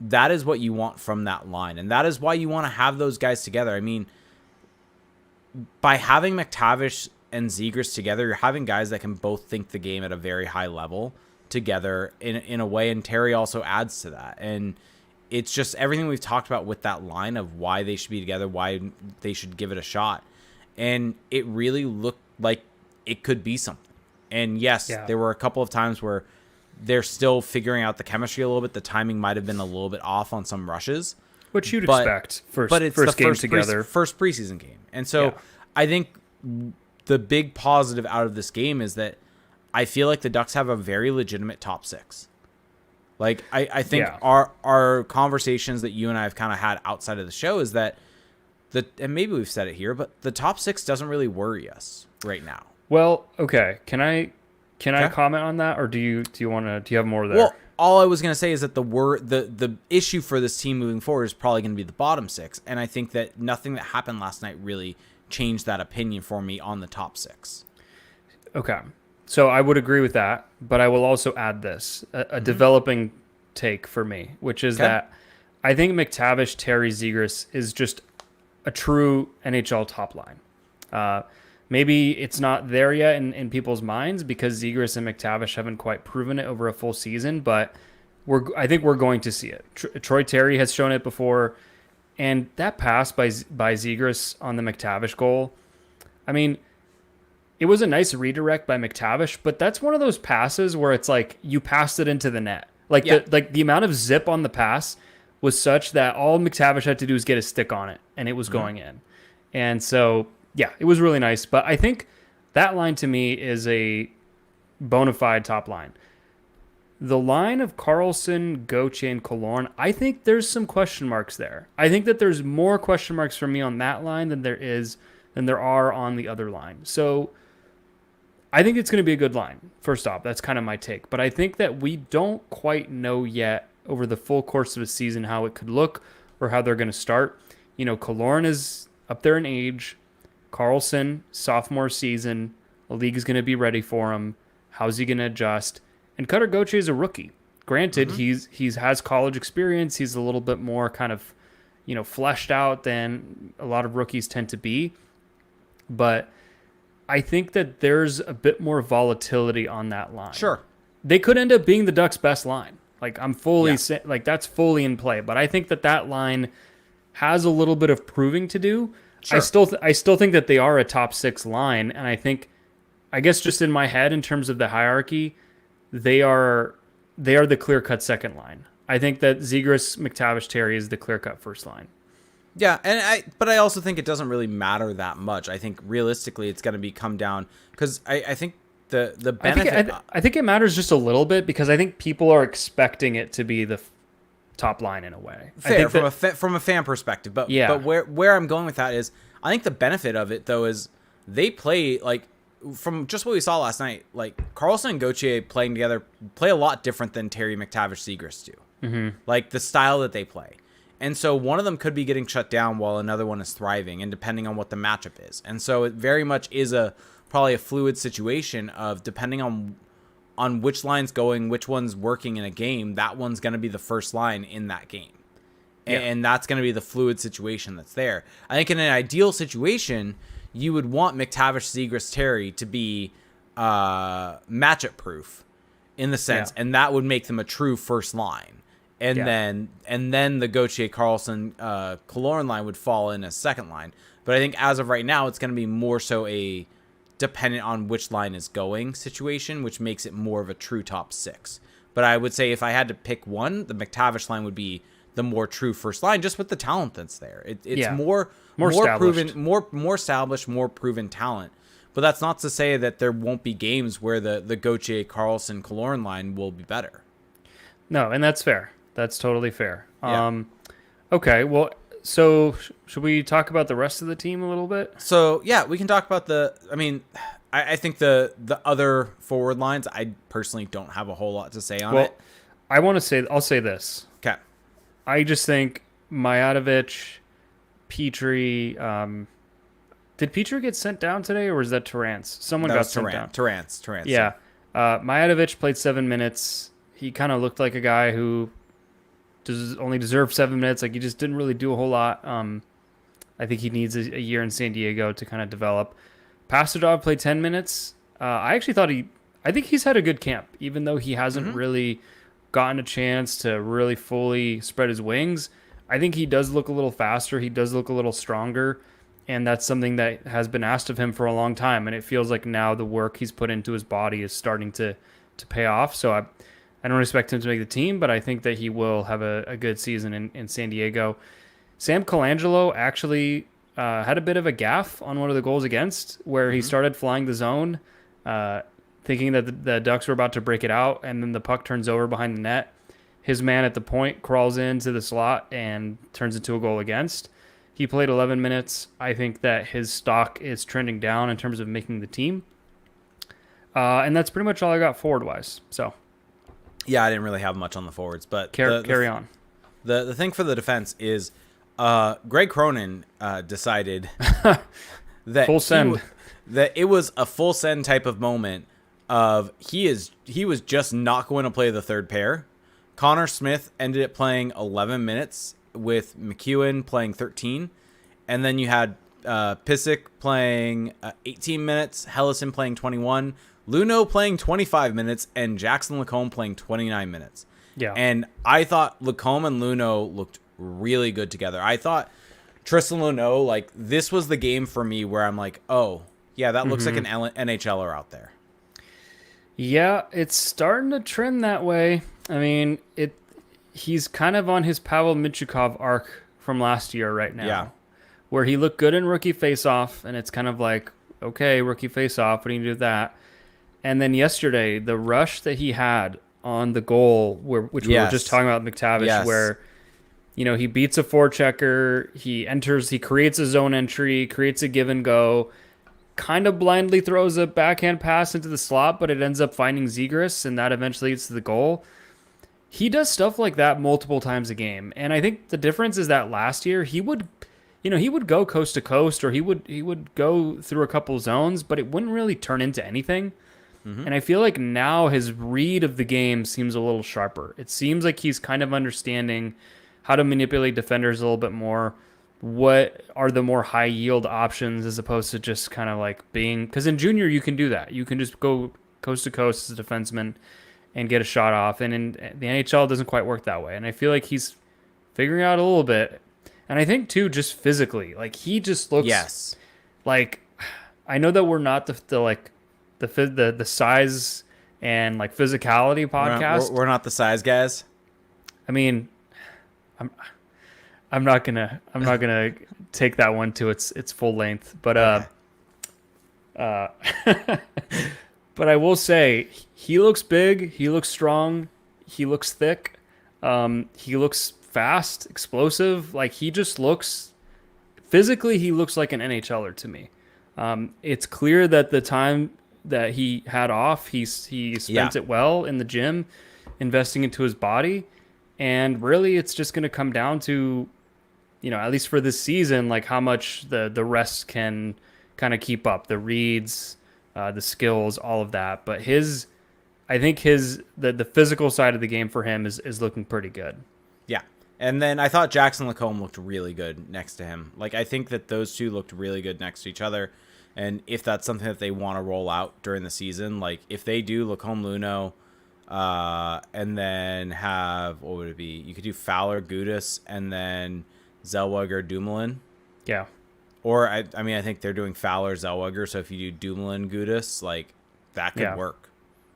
that is what you want from that line. And that is why you want to have those guys together. I mean, by having McTavish and Zegras together, you're having guys that can both think the game at a very high level together in a way. And Terry also adds to that. And it's just everything we've talked about with that line of why they should be together, why they should give it a shot. And it really looked like it could be something. And yes, there were a couple of times where they're still figuring out the chemistry a little bit. The timing might have been a little bit off on some rushes. Which you'd expect first game together. First preseason game. And so I think the big positive out of this game is that I feel like the Ducks have a very legitimate top 6. Like, I think our conversations that you and I have kind of had outside of the show is that and maybe we've said it here, but the top 6 doesn't really worry us right now. Well, okay. Can I comment on that, or do you have more there? Well, all I was going to say is that the issue for this team moving forward is probably going to be the bottom 6, and I think that nothing that happened last night really changed that opinion for me on the top 6. Okay. So I would agree with that, but I will also add this, a developing take for me, which is that I think McTavish, Terry, Zegras is just a true NHL top line. Maybe it's not there yet in people's minds because Zegras and McTavish haven't quite proven it over a full season, but I think we're going to see it. Troy Terry has shown it before, and that pass by Zegras on the McTavish goal, I mean, it was a nice redirect by McTavish, but that's one of those passes where it's like you passed it into the net. Like the amount of zip on the pass was such that all McTavish had to do was get a stick on it, and it was going in. And so, yeah, it was really nice. But I think that line to me is a bona fide top line. The line of Carlson, Gauthier, and Killorn, I think there's some question marks there. I think that there's more question marks for me on that line than there are on the other line. So I think it's going to be a good line. First off, that's kind of my take. But I think that we don't quite know yet over the full course of a season how it could look or how they're going to start. You know, Killorn is up there in age. Carlson, sophomore season. The league is going to be ready for him. How's he going to adjust? And Cutter Gauthier is a rookie. Granted, he's has college experience. He's a little bit more kind of, fleshed out than a lot of rookies tend to be. But I think that there's a bit more volatility on that line. Sure. They could end up being the Ducks' best line. Like, I'm fully that's fully in play. But I think that line has a little bit of proving to do. Sure. I still think that they are a top 6 line, and I guess just in my head in terms of the hierarchy, they are the clear-cut second line. I think that Zegras, McTavish, Terry is the clear-cut first line. Yeah, but I also think it doesn't really matter that much. I think realistically it's going to come down because I think the benefit. I think it matters just a little bit because I think people are expecting it to be the top line in a way. Fair from a fan perspective, but where I'm going with that is I think the benefit of it though is they play like. From just what we saw last night, like Carlson and Gauthier playing together play a lot different than Terry, McTavish, Zegras do. Mm-hmm. Like the style that they play. And so one of them could be getting shut down while another one is thriving, and depending on what the matchup is. And so it very much is probably a fluid situation of depending on which line's going, which one's working in a game, that one's going to be the first line in that game. Yeah. And that's going to be the fluid situation that's there. I think in an ideal situation, you would want McTavish, Zegras, Terry to be matchup proof in the sense, and that would make them a true first line. And then the Gauthier, Carlson, Killorn line would fall in as second line. But I think as of right now, it's going to be more so a dependent on which line is going situation, which makes it more of a true top 6. But I would say if I had to pick one, the McTavish line would be the more true first line, just with the talent that's there. It's more proven, more established, more proven talent. But that's not to say that there won't be games where the Gauthier, Carlson, Killorn line will be better. No, and that's fair. That's totally fair. Yeah. Okay, well, so should we talk about the rest of the team a little bit? So, yeah, we can talk about I think the other forward lines, I personally don't have a whole lot to say on it. I'll say this. Okay. I just think Mijatovic, Petrie, did Petrie get sent down today, or was that Terrance? Someone got sent down. Terrance. Yeah. Mijatovic played 7 minutes. He kind of looked like a guy who only deserved 7 minutes. Like, he just didn't really do a whole lot. I think he needs a year in San Diego to kind of develop. Pastudov played 10 minutes. I actually thought I think he's had a good camp, even though he hasn't really gotten a chance to really fully spread his wings. I think he does look a little faster. He does look a little stronger. And that's something that has been asked of him for a long time. And it feels like now the work he's put into his body is starting to pay off. So I don't expect him to make the team, but I think that he will have a good season in San Diego. Sam Colangelo actually had a bit of a gaffe on one of the goals against where he started flying the zone, thinking that the Ducks were about to break it out, and then the puck turns over behind the net. His man at the point crawls into the slot and turns into a goal against. He played 11 minutes. I think that his stock is trending down in terms of making the team. And that's pretty much all I got forward-wise. So, yeah, I didn't really have much on the forwards, but carry on. The thing for the defense is Greg Cronin decided that full send. That it was a full send type of moment of he was just not going to play the third pair. Connor Smith ended up playing 11 minutes with McEwen playing 13, and then you had Pissick playing 18 minutes, Hellison playing 21, Luno playing 25 minutes, and Jackson Lacombe playing 29 minutes. Yeah. And I thought Lacombe and Luno looked really good together. I thought Tristan Luno, like, this was the game for me where I'm like, oh, yeah, that looks like an NHLer out there. Yeah, it's starting to trend that way. I mean, he's kind of on his Pavel Mintyukov arc from last year right now, Yeah. where he looked good in rookie face-off, and it's kind of like, okay, rookie face-off, what do you do with that? And then yesterday, the rush that he had on the goal, which we were just Yes. talking about McTavish, Yes. where he beats a forechecker, he creates a zone entry, creates a give and go, kind of blindly throws a backhand pass into the slot, but it ends up finding Zegras, and that eventually leads to the goal. He does stuff like that multiple times a game, and I think the difference is that last year he would go coast to coast, or he would go through a couple zones, but it wouldn't really turn into anything. And I feel like now his read of the game seems a little sharper. It seems like he's kind of understanding how to manipulate defenders a little bit more. What are the more high yield options as opposed to just kind of like being, because in junior you can do that. You can just go coast to coast as a defenseman and get a shot off. And in the NHL, it doesn't quite work that way. And I feel like he's figuring out a little bit. And I think too, just physically, like he just looks Yes. like, I know that we're not the size and like physicality podcast. We're not the size guys. I mean, I'm not gonna take that one to its full length, but but I will say he looks big, he looks strong, he looks thick, he looks fast, explosive. Like he just looks physically, he looks like an NHLer to me. It's clear that the time that he had off, he spent it well in the gym, investing into his body. And really, it's just going to come down to, at least for this season, like how much the rest can kind of keep up, the reads, the skills, all of that. But I think the physical side of the game for him is looking pretty good. Yeah. And then I thought Jackson Lacombe looked really good next to him. Like, I think that those two looked really good next to each other. And if that's something that they want to roll out during the season, like if they do Lacombe Luno, and then have, what would it be? You could do Fowler, Gudas, and then Zellweger, Dumoulin. Yeah. Or, I think they're doing Fowler, Zellweger, so if you do Dumoulin, Gudas, like, that could work.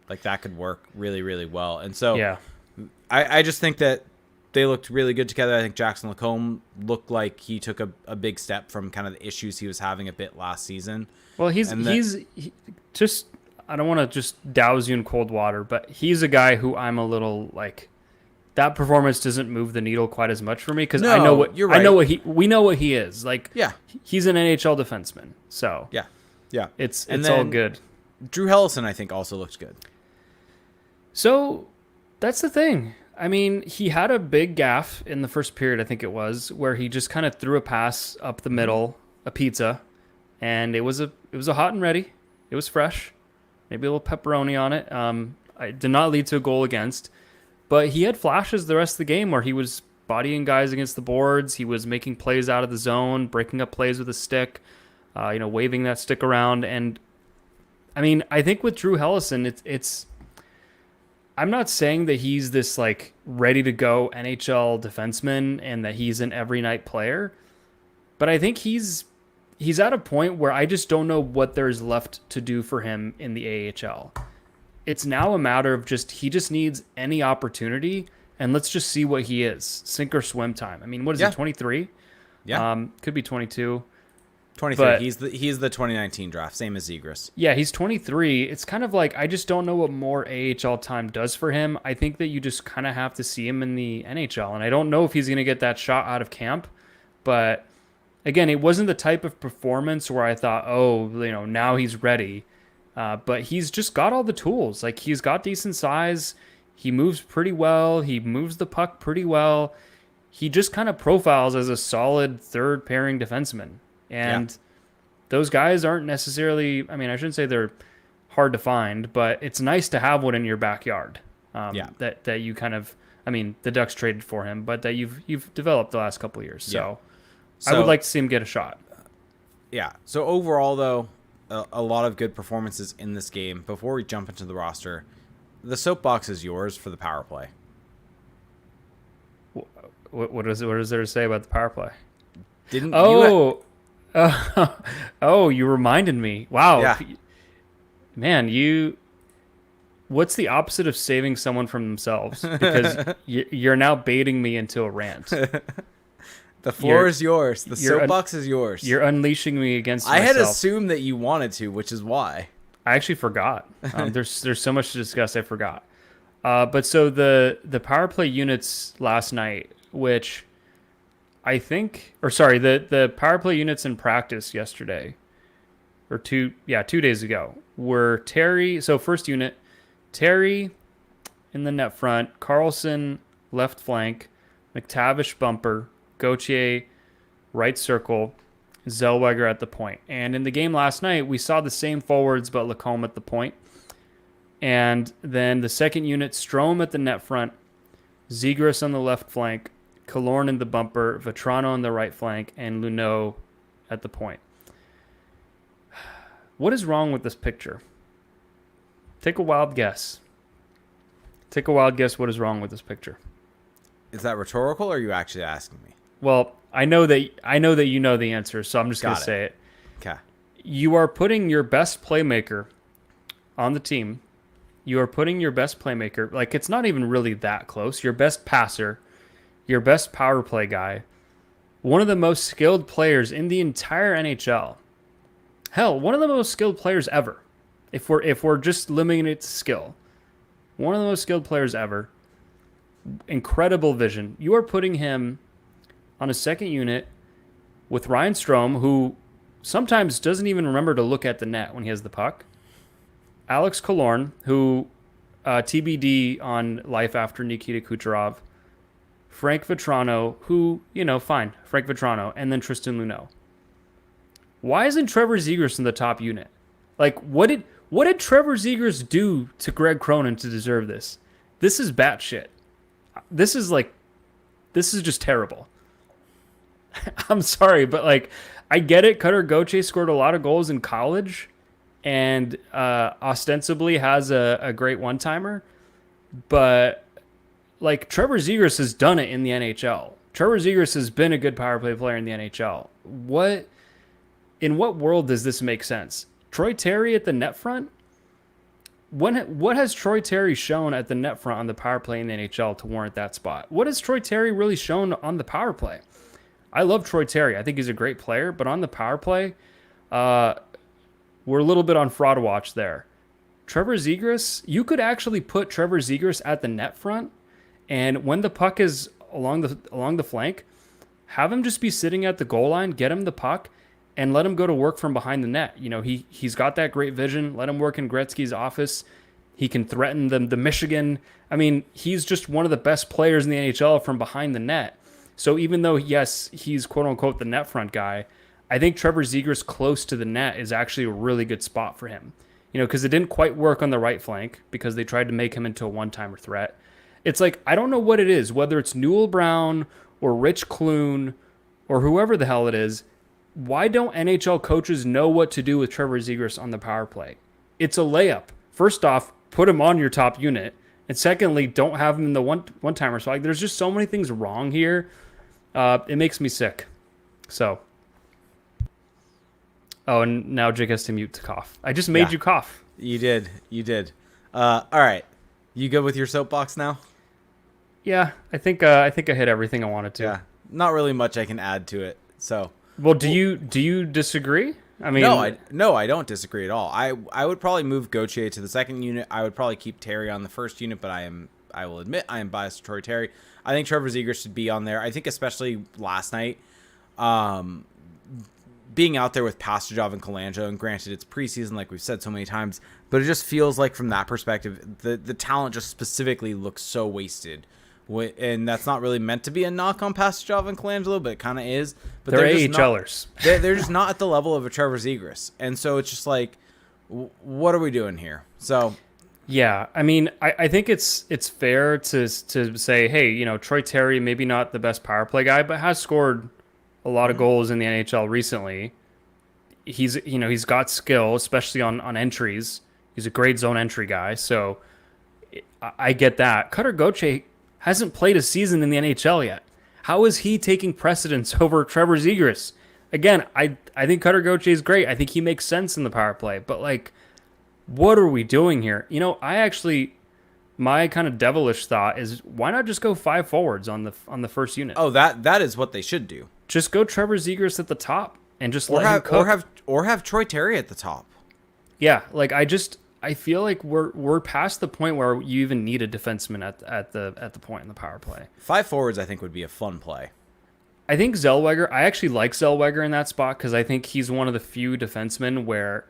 Like, that could work really, really well. And so, yeah. I just think that they looked really good together. I think Jackson Lacombe looked like he took a big step from kind of the issues he was having a bit last season. Well, he just, I don't want to just douse you in cold water, but he's a guy who I'm a little like, that performance doesn't move the needle quite as much for me because I know what you're right. We know what he is. Like, yeah, he's an NHL defenseman, so yeah, it's all good. Drew Hellison, I think, also looks good. So that's the thing. I mean, he had a big gaffe in the first period, I think it was, where he just kind of threw a pass up the middle, a pizza, and it was a hot and ready. It was fresh. Maybe a little pepperoni on it. It did not lead to a goal against, but he had flashes the rest of the game where he was bodying guys against the boards. He was making plays out of the zone, breaking up plays with a stick, waving that stick around. And I mean, I think with Drew Hellison, it's I'm not saying that he's this like ready to go NHL defenseman and that he's an every night player, but I think he's at a point where I just don't know what there's left to do for him in the AHL. It's now a matter of he just needs any opportunity, and let's just see what he is. Sink or swim time. I mean, what is he, 23? Yeah. Could be 22. 23. But he's the 2019 draft, same as Zegras. Yeah, he's 23. It's kind of like I just don't know what more AHL time does for him. I think that you just kind of have to see him in the NHL, and I don't know if he's going to get that shot out of camp, but again, it wasn't the type of performance where I thought, now he's ready. But he's just got all the tools. Like, he's got decent size. He moves pretty well. He moves the puck pretty well. He just kind of profiles as a solid third pairing defenseman. And those guys aren't necessarily, I mean, I shouldn't say they're hard to find, but it's nice to have one in your backyard. That you kind of, I mean, the Ducks traded for him, but that you've developed the last couple of years. So I would like to see him get a shot. Yeah. So overall, though, a lot of good performances in this game. Before we jump into the roster, the soapbox is yours for the power play. What is there to say about the power play? You reminded me. Wow. Yeah. Man, you what's the opposite of saving someone from themselves? Because you're now baiting me into a rant. The floor is yours. The soapbox is yours. You're unleashing me against I myself. had assumed that you wanted to, which is why. I actually forgot. There's so much to discuss. I forgot. But so the power play units last night, which I think, or sorry, the power play units in practice yesterday, or 2 days ago, were Terry. So first unit, Terry in the net front, Carlson left flank, McTavish bumper, Gauthier right circle, Zellweger at the point. And in the game last night, we saw the same forwards, but Lacombe at the point. And then the second unit, Strome at the net front, Zegras on the left flank, Killorn in the bumper, Vetrano on the right flank, and Luneau at the point. What is wrong with this picture? Take a wild guess. Take a wild guess what is wrong with this picture. Is that rhetorical, or are you actually asking me? Well, I know that you know the answer, so I'm just going to say it. Okay. You are putting your best playmaker on the team. You are putting your best playmaker, like it's not even really that close. Your best passer, your best power play guy, one of the most skilled players in the entire NHL. Hell, one of the most skilled players ever. If we're just limiting it to skill. One of the most skilled players ever. Incredible vision. You are putting him on a second unit with Ryan Strome, who sometimes doesn't even remember to look at the net when he has the puck. Alex Killorn, who TBD on life after Nikita Kucherov. Frank Vetrano, who, fine, Frank Vetrano, and then Tristan Luneau. Why isn't Trevor Zegras in the top unit? Like, what did Trevor Zegras do to Greg Cronin to deserve this? This is batshit. This is just terrible. I'm sorry, but I get it. Cutter Gauthier scored a lot of goals in college and ostensibly has a great one-timer. But, Trevor Zegras has done it in the NHL. Trevor Zegras has been a good power play player in the NHL. In what world does this make sense? Troy Terry at the net front? What has Troy Terry shown at the net front on the power play in the NHL to warrant that spot? What has Troy Terry really shown on the power play? I love Troy Terry. I think he's a great player, but on the power play, we're a little bit on fraud watch there. Trevor Zegras, you could actually put Trevor Zegras at the net front, and when the puck is along the flank, have him just be sitting at the goal line, get him the puck, and let him go to work from behind the net. He's got that great vision. Let him work in Gretzky's office. He can threaten the Michigan. I mean, he's just one of the best players in the NHL from behind the net. So even though, yes, he's quote-unquote the net front guy, I think Trevor Zegras close to the net is actually a really good spot for him. Because it didn't quite work on the right flank because they tried to make him into a one-timer threat. It's I don't know what it is, whether it's Newell Brown or Rich Clune or whoever the hell it is. Why don't NHL coaches know what to do with Trevor Zegras on the power play? It's a layup. First off, put him on your top unit. And secondly, don't have him in the one-timer. So there's just so many things wrong here. It makes me sick. So. Oh, and now Jake has to mute to cough. I just made you cough. You did. All right. You good with your soapbox now? Yeah, I think I hit everything I wanted to. Yeah. Not really much I can add to it. So. Well, do you disagree? I mean, no, I don't disagree at all. I would probably move Gauthier to the second unit. I would probably keep Terry on the first unit, but I will admit I am biased to Troy Terry. I think Trevor Zegras should be on there. I think especially last night, being out there with Pastujov and Colangelo, and granted it's preseason like we've said so many times, but it just feels like from that perspective, the talent just specifically looks so wasted. And that's not really meant to be a knock on Pastujov and Colangelo, but it kind of is. But they're AHLers. They're just not at the level of a Trevor Zegras. And so it's just what are we doing here? So, yeah, I mean, I think it's fair to say, hey, Troy Terry, maybe not the best power play guy, but has scored a lot of goals in the NHL recently. He's got skill, especially on entries. He's a great zone entry guy. So I get that. Cutter Gauthier hasn't played a season in the NHL yet. How is he taking precedence over Trevor Zegras? Again, I think Cutter Gauthier is great. I think he makes sense in the power play. But what are we doing here? My kind of devilish thought is why not just go 5 forwards on the first unit? Oh, that is what they should do. Just go Trevor Zegras at the top and just Or let him have cook. or have Troy Terry at the top. Yeah, like I feel like we're past the point where you even need a defenseman at the point in the power play. 5 forwards, I think, would be a fun play. I think Zellweger. I actually like Zellweger in that spot because I think he's one of the few defensemen where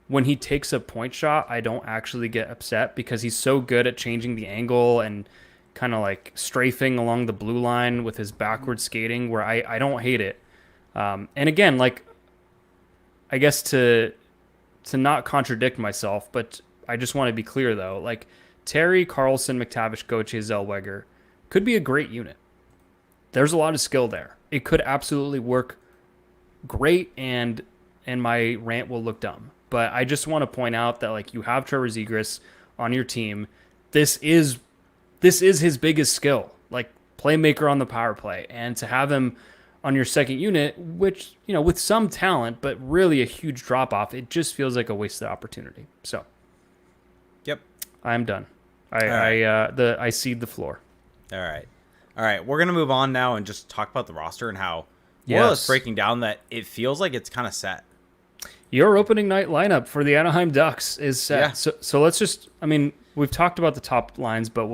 when he takes a point shot, I don't actually get upset because he's so good at changing the angle and kind of like strafing along the blue line with his backward skating where I don't hate it. And again, like I guess to not contradict myself, but I just want to be clear though, like Terry, Carlson, McTavish, Gauthier, Zellweger could be a great unit. There's a lot of skill there. It could absolutely work great and my rant will look dumb. But I just want to point out that like you have Trevor Zegras on your team. This is his biggest skill, like playmaker on the power play, and to have him on your second unit, which with some talent, but really a huge drop off, it just feels like a wasted opportunity. So, Yep. I'm done. I cede the floor. All right. We're gonna move on now and just talk about the roster and how more or less Yes. breaking down that it feels like it's kind of set. Your opening night lineup for the Anaheim Ducks is set. Yeah. So let's just, we've talked about the top lines, but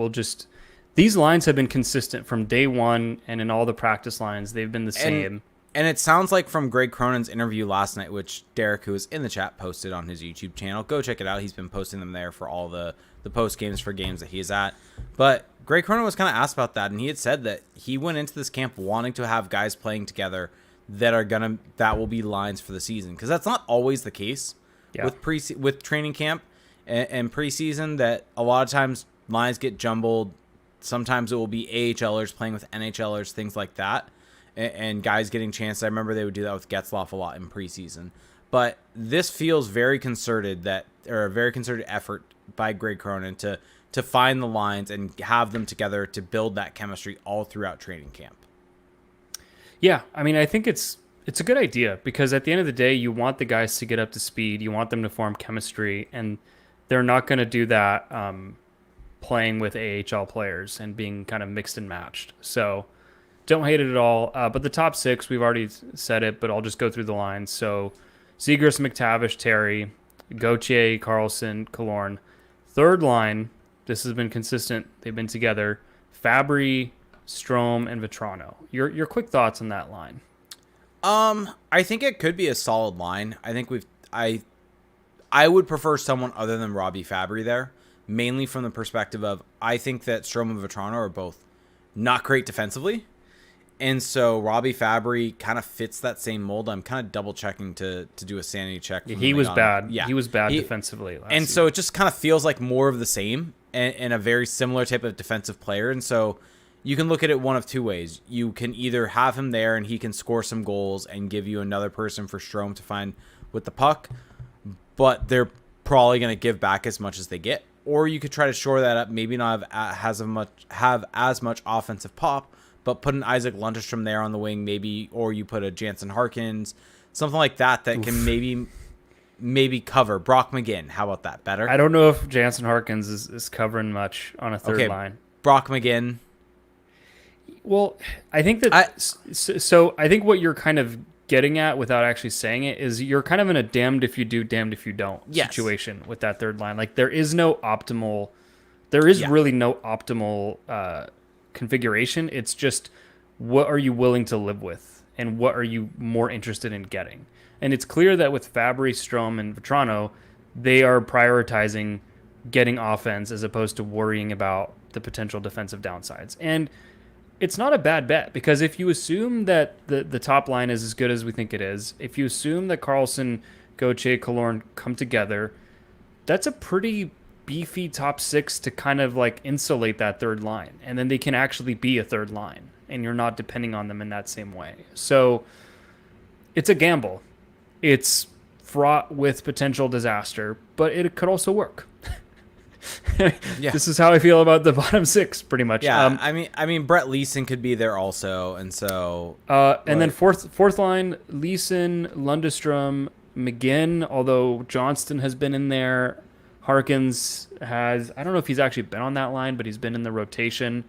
these lines have been consistent from day one and in all the practice lines. They've been the same. And it sounds like from Greg Cronin's interview last night, which Derek, who is in the chat, posted on his YouTube channel. Go check it out. He's been posting them there for all the post games for games that he is at. But Greg Cronin was kind of asked about that, and he had said that he went into this camp wanting to have guys playing together that will be lines for the season, because that's not always the case with training camp and preseason. That a lot of times lines get jumbled. Sometimes it will be AHLers playing with NHLers, things like that, and guys getting chances. I remember they would do that with Getzlaf a lot in preseason. But this feels very concerted a very concerted effort by Greg Cronin to find the lines and have them together to build that chemistry all throughout training camp. Yeah, I think it's a good idea because at the end of the day, you want the guys to get up to speed. You want them to form chemistry, and they're not going to do that playing with AHL players and being kind of mixed and matched. So don't hate it at all. But the top six, we've already said it, but I'll just go through the lines. So Zegras, McTavish, Terry, Gauthier, Carlson, Killorn. Third line, this has been consistent. They've been together. Fabry, Strome, and Vetrano. Your quick thoughts on that line? I think it could be a solid line. I think I would prefer someone other than Robbie Fabry there, mainly from the perspective of I think that Strome and Vetrano are both not great defensively. And so Robbie Fabry kind of fits that same mold. I'm kind of double checking to do a sanity check. He was bad. Yeah, he was bad defensively last season. So it just kind of feels like more of the same and a very similar type of defensive player. And so you can look at it one of two ways. You can either have him there and he can score some goals and give you another person for Strome to find with the puck, but they're probably going to give back as much as they get. Or you could try to shore that up, maybe not have as much offensive pop, but put an Isaac Lundestrom there on the wing, maybe, or you put a Jansen Harkins, something like that can maybe cover Brock McGinn. How about that? Better? I don't know if Jansen Harkins is covering much on a third line. Brock McGinn. Well, I think that so I think what you're kind of getting at without actually saying it is you're kind of in a damned if you do, damned if you don't situation with that third line. Like there is really no optimal configuration. It's just what are you willing to live with and what are you more interested in getting. And it's clear that with Fabry, Strome, and Vetrano, they are prioritizing getting offense as opposed to worrying about the potential defensive downsides. And it's not a bad bet because if you assume that the top line is as good as we think it is, if you assume that Carlson, Gauthier, Killorn come together, that's a pretty beefy top six to kind of like insulate that third line. And then they can actually be a third line and you're not depending on them in that same way. So it's a gamble. It's fraught with potential disaster, but it could also work. This is how I feel about the bottom six, pretty much. Yeah, I mean, Brett Leeson could be there also, and so. And then fourth line, Leeson, Lundestrom, McGinn. Although Johnston has been in there, Harkins has, I don't know if he's actually been on that line, but he's been in the rotation.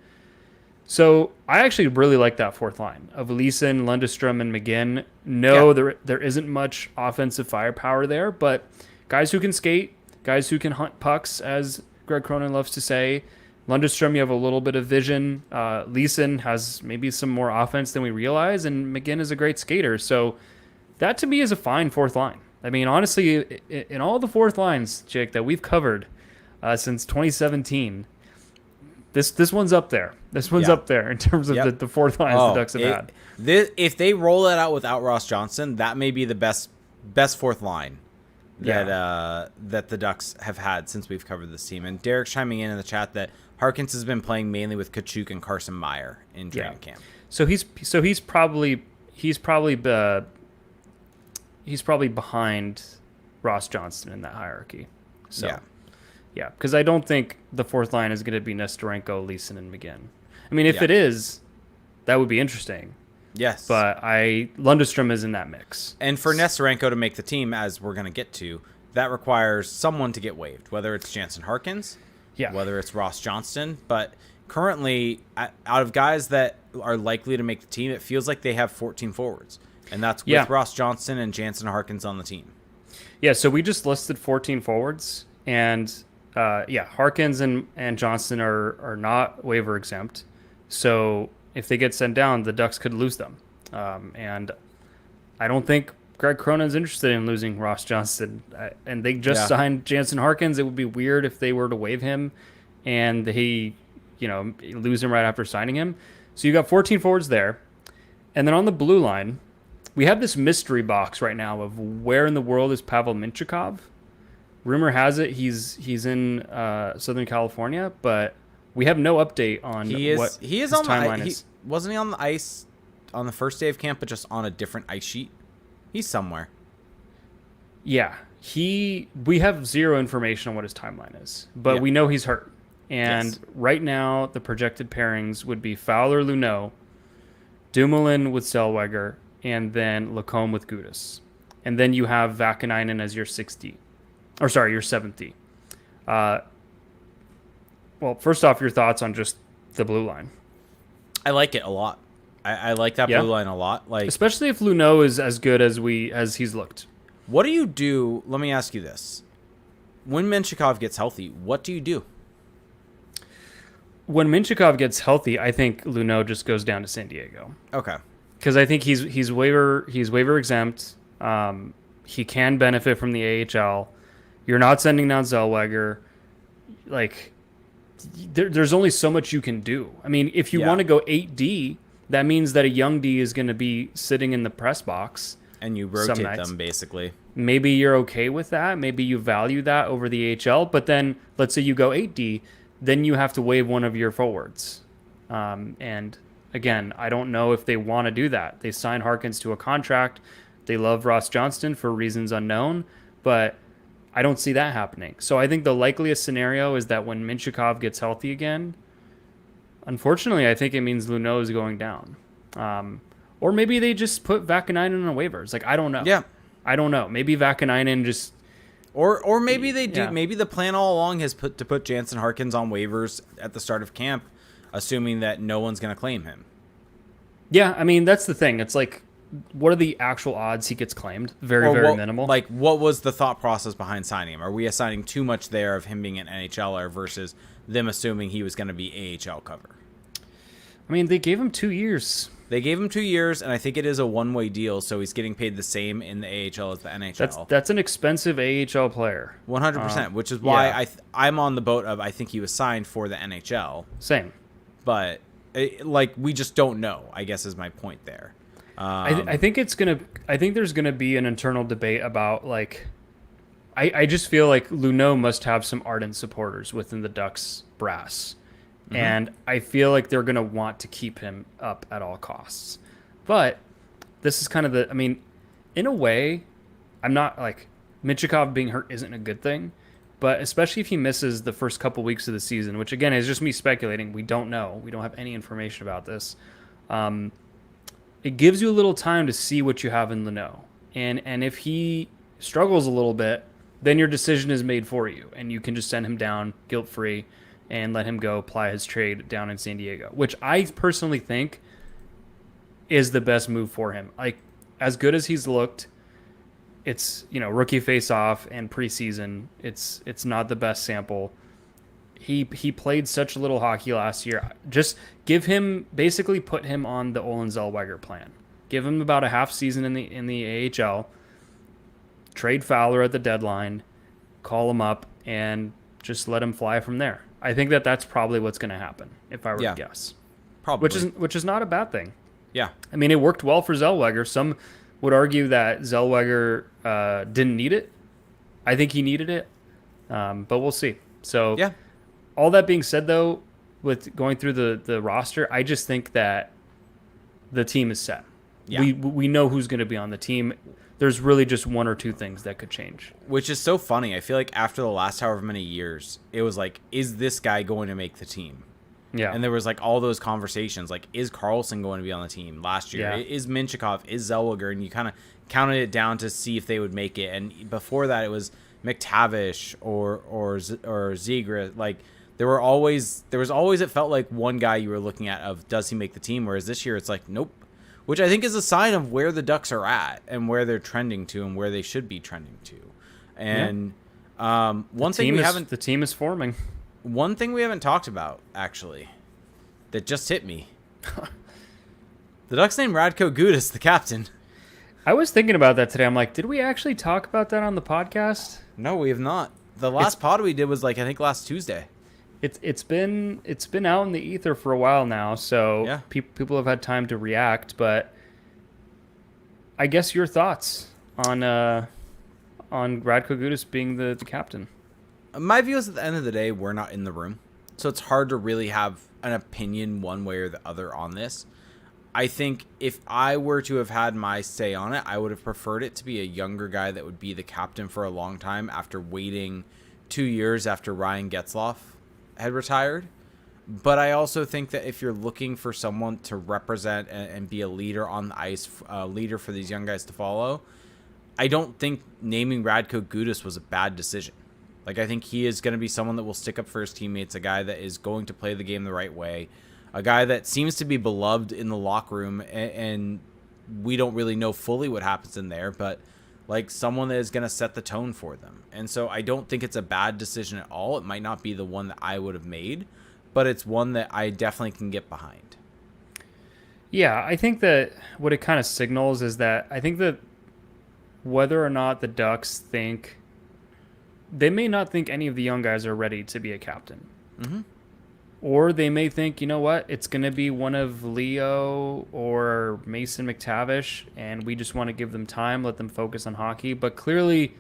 So I actually really like that fourth line of Leeson, Lundestrom, and McGinn. No, Yeah. there isn't much offensive firepower there, but guys who can skate, guys who can hunt pucks, as Greg Cronin loves to say. Lundestrom, you have a little bit of vision. Leeson has maybe some more offense than we realize, and McGinn is a great skater. So that to me is a fine fourth line. I mean, honestly, in all the fourth lines, Jake, that we've covered since 2017, this one's up there. This one's Yeah. up there in terms of Yep. the fourth lines the Ducks have had. If they roll it out without Ross Johnston, that may be the best fourth line that the Ducks have had since we've covered this team. And Derek's chiming in the chat that Harkins has been playing mainly with Kachuk and Carson Meyer in training camp. So he's probably behind Ross Johnston in that hierarchy. So yeah, because I don't think the fourth line is going to be Nestorenko, Leeson, and McGinn. I mean, if it is, that would be interesting. Yes. But Lundestrom is in that mix. And for Nestorenko to make the team, as we're going to get to, that requires someone to get waived, whether it's Jansen Harkins, whether it's Ross Johnston. But currently, out of guys that are likely to make the team, it feels like they have 14 forwards. And that's with Ross Johnston and Jansen Harkins on the team. Yeah, so we just listed 14 forwards. And, Harkins and Johnston are not waiver exempt. So if they get sent down, the Ducks could lose them. And I don't think Greg Cronin's interested in losing Ross Johnston. And they just signed Jansen Harkins. It would be weird if they were to waive him and he, lose him right after signing him. So you got 14 forwards there. And then on the blue line, we have this mystery box right now of where in the world is Pavel Mintyukov. Rumor has it he's in Southern California, but we have no update on what his timeline is. Wasn't he on the ice on the first day of camp, but just on a different ice sheet? He's somewhere. Yeah, we have zero information on what his timeline is, but we know he's hurt. And right now, the projected pairings would be Fowler-Luneau, Dumoulin with Zellweger, and then Lacombe with Gudas. And then you have Vakanainen as your 60. Or sorry, your 70. Well, first off, your thoughts on just the blue line. I like it a lot. I like that blue line a lot. Like, especially if Luneau is as good as he's looked. What do you do? Let me ask you this. When Mintyukov gets healthy, what do you do? When Mintyukov gets healthy, I think Luneau just goes down to San Diego. Okay. Because I think he's waiver exempt. He can benefit from the AHL. You're not sending down Zellweger. Like, there's only so much you can do. I mean, if you want to go 8D, that means that a young D is going to be sitting in the press box. And you rotate them, basically. Maybe you're okay with that. Maybe you value that over the AHL. But then, let's say you go 8D, then you have to waive one of your forwards. And again, I don't know if they want to do that. They signed Harkins to a contract. They love Ross Johnston for reasons unknown. But I don't see that happening. So I think the likeliest scenario is that when Mintyukov gets healthy again, unfortunately, I think it means Luneau is going down. Or maybe they just put Vakanainen on waivers. Like, I don't know. Yeah. I don't know. Maybe Vakanainen just... Or maybe they do. Yeah. Maybe the plan all along has to put Jansen Harkins on waivers at the start of camp, assuming that no one's going to claim him. Yeah, I mean, that's the thing. It's like, what are the actual odds he gets claimed? Very minimal. Like, what was the thought process behind signing him? Are we assigning too much there of him being an NHLer versus them assuming he was going to be AHL cover? I mean, they gave him 2 years. They gave him 2 years, and I think it is a one-way deal, so he's getting paid the same in the AHL as the NHL. That's an expensive AHL player. 100%, which is why I'm on the boat of I think he was signed for the NHL. Same. But, we just don't know, I guess is my point there. I think there's gonna be an internal debate about, like, I just feel like Luneau must have some ardent supporters within the Ducks brass. Mm-hmm. And I feel like they're going to want to keep him up at all costs. But this is kind of in a way, I'm not like Mintyukov being hurt isn't a good thing. But especially if he misses the first couple weeks of the season, which again is just me speculating. We don't know. We don't have any information about this. It gives you a little time to see what you have in Luneau. And if he struggles a little bit, then your decision is made for you, and you can just send him down guilt-free and let him go ply his trade down in San Diego, which I personally think is the best move for him. Like, as good as he's looked, it's, rookie face-off and preseason. It's not the best sample. He played such little hockey last year. Just basically put him on the Olin Zellweger plan. Give him about a half season in the AHL. Trade Fowler at the deadline. Call him up and just let him fly from there. I think that's probably what's going to happen, if I were to guess. Probably. Which is not a bad thing. Yeah. I mean, it worked well for Zellweger. Some would argue that Zellweger didn't need it. I think he needed it, but we'll see. So, yeah. All that being said, though, with going through the roster, I just think that the team is set. Yeah. We know who's going to be on the team. There's really just one or two things that could change. Which is so funny. I feel like after the last however many years, it was like, is this guy going to make the team? Yeah. And there was like all those conversations, like, is Carlson going to be on the team last year? Yeah. Is Minchikov? Is Zellweger? And you kind of counted it down to see if they would make it. And before that, it was McTavish or Zegras. Like, there was always, it felt like one guy you were looking at of, does he make the team? Whereas this year, it's like, nope. Which I think is a sign of where the Ducks are at and where they're trending to and where they should be trending to. And the team is forming. One thing we haven't talked about, actually, that just hit me. The Ducks named Radko Gudas the captain. I was thinking about that today. I'm like, did we actually talk about that on the podcast? No, we have not. The last pod we did was, like, I think last Tuesday. It's been out in the ether for a while now, so yeah. People have had time to react. But I guess your thoughts on Radko Gudas being the captain. My view is, at the end of the day, we're not in the room, so it's hard to really have an opinion one way or the other on this. I think if I were to have had my say on it, I would have preferred it to be a younger guy that would be the captain for a long time after waiting 2 years after Ryan Getzlaf had retired. But I also think that if you're looking for someone to represent and be a leader on the ice, a leader for these young guys to follow, I don't think naming Radko Gudas was a bad decision. Like, I think he is going to be someone that will stick up for his teammates, a guy that is going to play the game the right way, a guy that seems to be beloved in the locker room, and we don't really know fully what happens in there, but like someone that is going to set the tone for them. And so I don't think it's a bad decision at all. It might not be the one that I would have made, but it's one that I definitely can get behind. Yeah, I think that what it kind of signals is that I think that whether or not the Ducks think, they may not think any of the young guys are ready to be a captain. Mm-hmm. Or they may think, you know what, it's going to be one of Leo or Mason McTavish, and we just want to give them time, let them focus on hockey. But clearly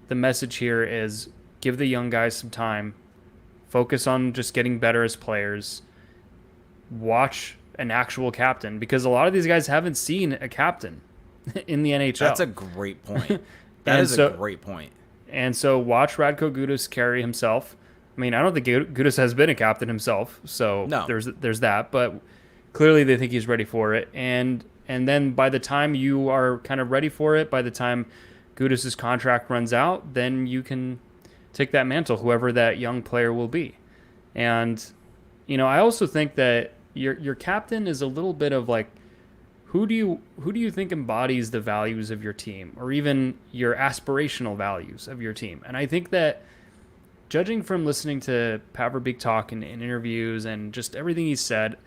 the message here is give the young guys some time, focus on just getting better as players, watch an actual captain, because a lot of these guys haven't seen a captain in the NHL. That's a great point. That is a great point. And so watch Radko Gudas carry himself. I mean, I don't think Gudas has been a captain himself, so no. there's that. But clearly they think he's ready for it. And then by the time you are kind of ready for it, by the time Gudas' contract runs out, then you can take that mantle, whoever that young player will be. And, I also think that your captain is a little bit of like, who do you think embodies the values of your team, or even your aspirational values of your team? And I think that, judging from listening to Pat Verbeek talk in interviews and just everything he said,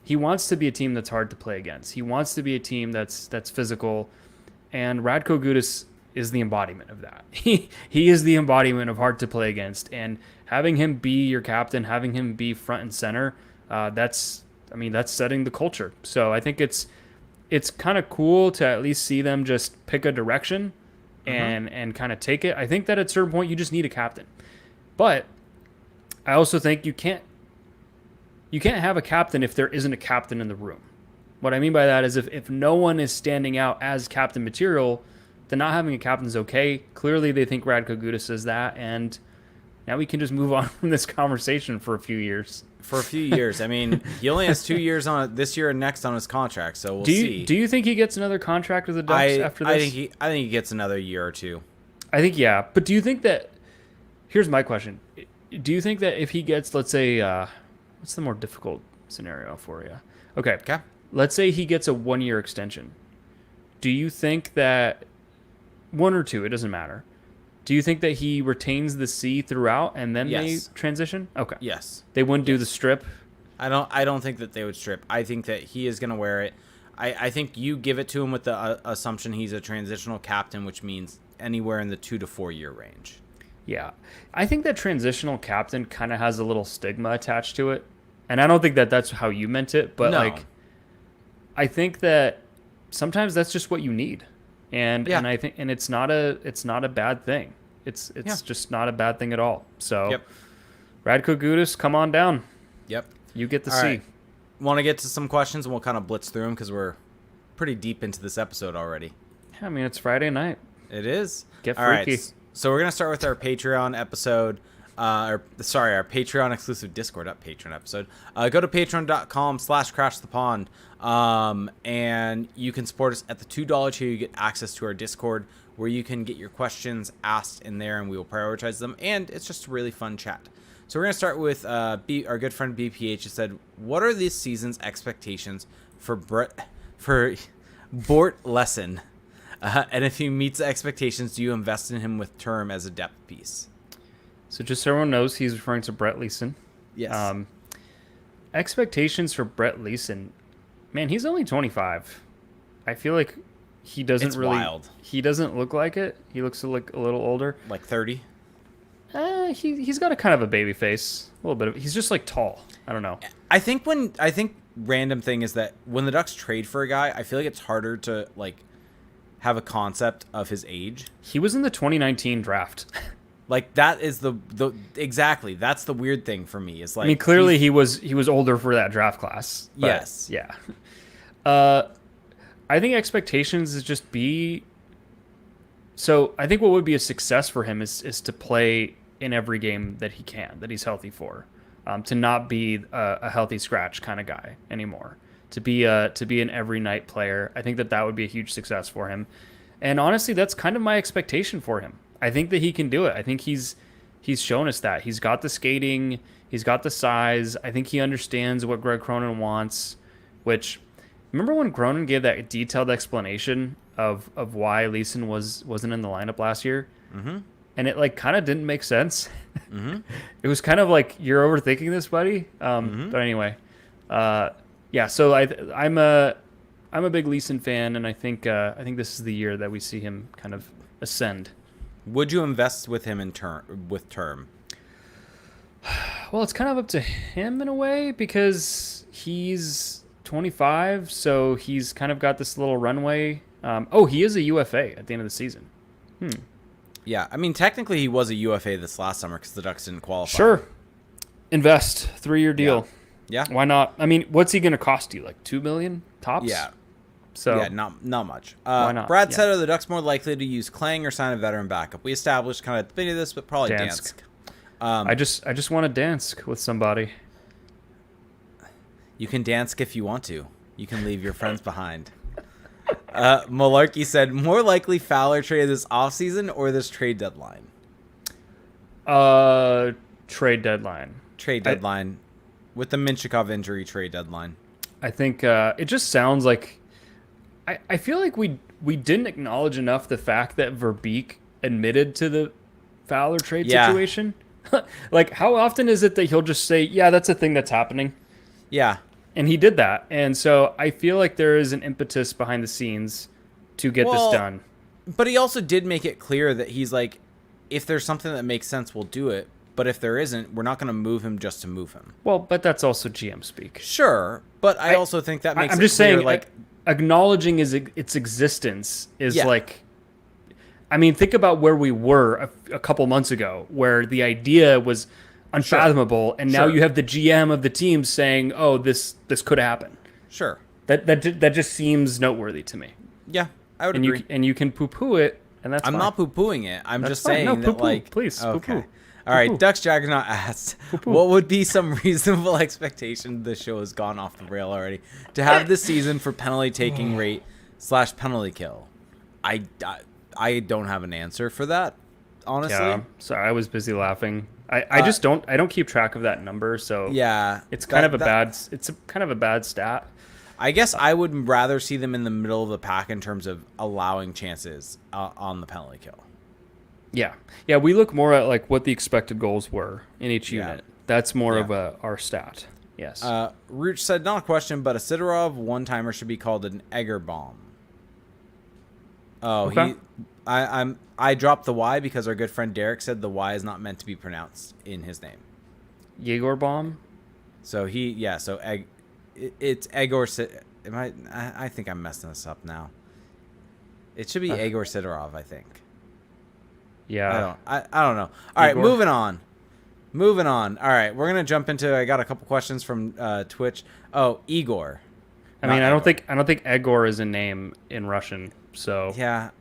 he wants to be a team that's hard to play against. He wants to be a team that's physical, and Radko Gudas is the embodiment of that. He is the embodiment of hard to play against, and having him be your captain, having him be front and center, that's setting the culture. So I think it's kind of cool to at least see them just pick a direction and kind of take it. I think that at a certain point you just need a captain. But I also think you can't have a captain if there isn't a captain in the room. What I mean by that is if no one is standing out as captain material, then not having a captain is okay. Clearly they think Radko Gudas is that, and now we can just move on from this conversation for a few years. For a few years. I mean, he only has 2 years on it, this year and next on his contract, so see. Do you think he gets another contract with the Ducks after this? I think he gets another year or two. I think yeah. But do you think that? Here's my question: do you think that if he gets, let's say, what's the more difficult scenario for you? Okay, Okay. let's say he gets a 1 year extension. Do you think that one or two? It doesn't matter. Do you think that he retains the C throughout and then Yes. they transition? Okay. Yes. They wouldn't do the strip. I don't think that they would strip. I think that he is going to wear it. I think you give it to him with the assumption he's a transitional captain, which means anywhere in the 2 to 4 year range. Yeah. I think that transitional captain kind of has a little stigma attached to it. And I don't think that that's how you meant it, but No. like I think that sometimes that's just what you need. And Yeah. and I think and it's not a bad thing. It's Yeah. just not a bad thing at all. So Yep. Radko Gudas, come on down. Yep. You get the All C. right. Want to get to some questions, and we'll kind of blitz through them because we're pretty deep into this episode already. I mean, it's Friday night. It is. Get All right. freaky. So we're going to start with our Patreon episode. Our Patreon exclusive Discord, not Patreon episode. Go to patreon.com/crashthepond. And you can support us at the $2 tier. You get access to our Discord where you can get your questions asked in there and we will prioritize them. And it's just a really fun chat. So we're going to start with our good friend BPH. Who said, what are this season's expectations for Bort Lesson? And if he meets the expectations, do you invest in him with term as a depth piece? So just so everyone knows, he's referring to Brett Leeson. Yes. Expectations for Brett Leeson. Man, he's only 25. I feel like he doesn't It's really. wild. He doesn't look like it. He looks like a little older. Like 30? He's got a kind of a baby face. A little bit of. He's just like tall. I don't know. I think random thing is that when the Ducks trade for a guy, I feel like it's harder to like have a concept of his age. He was in the 2019 draft. Like that is the exactly. That's the weird thing for me. Is like I mean, clearly he was older for that draft class. But Yes. Yeah. I think expectations is just be. So I think what would be a success for him is to play in every game that he can, that he's healthy for, to not be a healthy scratch kind of guy anymore. To be an every night player. I think that would be a huge success for him. And honestly, that's kind of my expectation for him. I think that he can do it. I think he's shown us that. He's got the skating, he's got the size. I think he understands what Greg Cronin wants, which remember when Cronin gave that detailed explanation of why Leeson wasn't in the lineup last year? Mm-hmm. And it like kind of didn't make sense. Mm-hmm. It was kind of like, you're overthinking this, buddy. But anyway, yeah, so I'm a big Leeson fan, and I think this is the year that we see him kind of ascend. Would you invest with him with term? Well, it's kind of up to him in a way because he's 25, so he's kind of got this little runway. He is a UFA at the end of the season. Yeah, I mean technically he was a UFA this last summer because the Ducks didn't qualify. Sure, invest 3-year deal. Yeah. Why not? I mean, what's he going to cost you? Like $2 million tops? Yeah. So yeah, not much. Why not? Brad Yeah. said, are the Ducks more likely to use Klang or sign a veteran backup? We established kind of at the beginning of this, but probably Dansk. I just want to dance with somebody. You can Dansk if you want to. You can leave your friends behind. Malarkey said, more likely Fowler trade this offseason or this trade deadline? Trade deadline. Trade deadline. With the Minchikov injury, trade deadline. I think it just sounds like I feel like we didn't acknowledge enough the fact that Verbeek admitted to the Fowler trade situation. Like, how often is it that he'll just say, yeah, that's a thing that's happening? Yeah. And he did that. And so I feel like there is an impetus behind the scenes to get this done. But he also did make it clear that he's like, if there's something that makes sense, we'll do it. But if there isn't, we're not going to move him just to move him. Well, but that's also GM speak. Sure, but I also think that makes I'm it just clear, saying, like, acknowledging its existence is like, I mean, think about where we were a couple months ago, where the idea was unfathomable, and now you have the GM of the team saying, "Oh, this could happen." Sure, that just seems noteworthy to me. Yeah, I would agree. And you can poo-poo it, and that's I'm fine. not poo-pooing it. I'm just fine. saying No, that, poo-poo, like, please, okay. poo-poo. All right, Poo-poo. Ducks Juggernaut asked, what would be some reasonable expectation? The show has gone off the rail already. To have this season for penalty taking rate / penalty kill. I don't have an answer for that. honestly. Yeah. Sorry, I was busy laughing. I just don't keep track of that number, so Yeah, it's kind of a bad stat. I guess I would rather see them in the middle of the pack in terms of allowing chances on the penalty kill. Yeah. Yeah, we look more at like what the expected goals were in each unit. That's more of our stat. Yes. Rooch said, not a question, but a Sidorov one-timer should be called an Egger bomb. Oh, okay. I dropped the Y because our good friend Derek said the Y is not meant to be pronounced in his name. Yegor bomb? So it's Egor. I think I'm messing this up now. It should be Egor Sidorov, I think. Yeah. I don't know. All right, moving on. All right, we're gonna jump into. I got a couple questions from Twitch. Oh, Igor. I mean, I don't think Egor is a name in Russian. So yeah,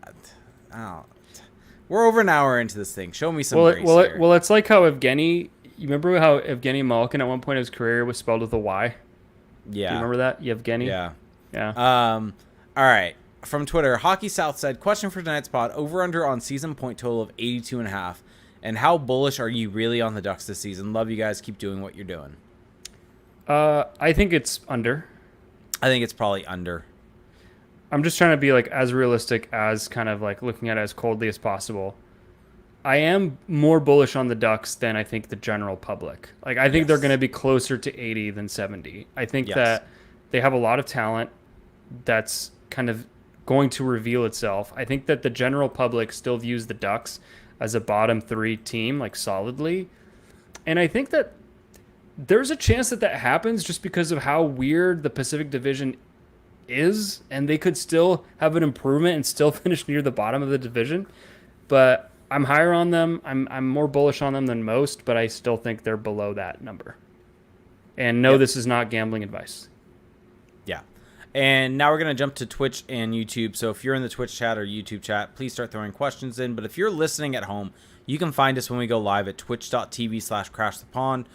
we're over an hour into this thing. Show me some grace here. Well, it's like how Evgeny. You remember how Evgeny Malkin at one point in his career was spelled with a Y? Yeah. Do you remember that? Yevgeny? Yeah. Yeah. All right. From Twitter, Hockey South said, question for tonight's pod, over-under on season point total of 82.5. And how bullish are you really on the Ducks this season? Love you guys. Keep doing what you're doing. I think it's under. I think it's probably under. I'm just trying to be like as realistic as kind of like looking at it as coldly as possible. I am more bullish on the Ducks than I think the general public. Like I think they're going to be closer to 80 than 70. I think that they have a lot of talent that's kind of going to reveal itself. I think that the general public still views the Ducks as a bottom 3 team, like solidly. And I think that there's a chance that happens just because of how weird the Pacific Division is, and they could still have an improvement and still finish near the bottom of the division. But I'm higher on them. I'm more bullish on them than most, but I still think they're below that number. And no, this is not gambling advice. Yeah. And now we're going to jump to Twitch and YouTube. So if you're in the Twitch chat or YouTube chat, please start throwing questions in. But if you're listening at home, you can find us when we go live at twitch.tv/crashthepond.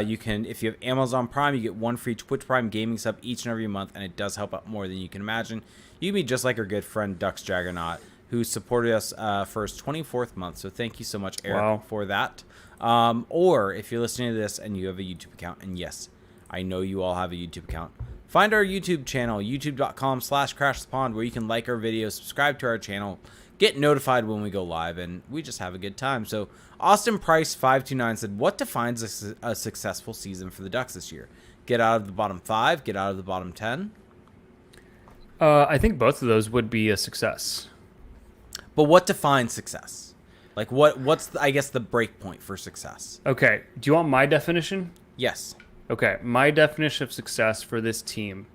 You can, if you have Amazon Prime, you get one free Twitch Prime gaming sub each and every month, and it does help out more than you can imagine. You can be just like our good friend Ducks Jaggernaut, who supported us for his 24th month. So thank you so much, Eric, for that. Or if you're listening to this and you have a YouTube account, and yes, I know you all have a YouTube account, find our YouTube channel, youtube.com/crashthepond, where you can like our videos, subscribe to our channel, get notified when we go live, and we just have a good time. So Austin Price 529 said, what defines a successful season for the Ducks this year? Get out of the bottom 5, get out of the bottom 10? I think both of those would be a success. But what defines success? Like what's I guess the break point for success? Okay, do you want my definition? Yes. Okay, my definition of success for this team.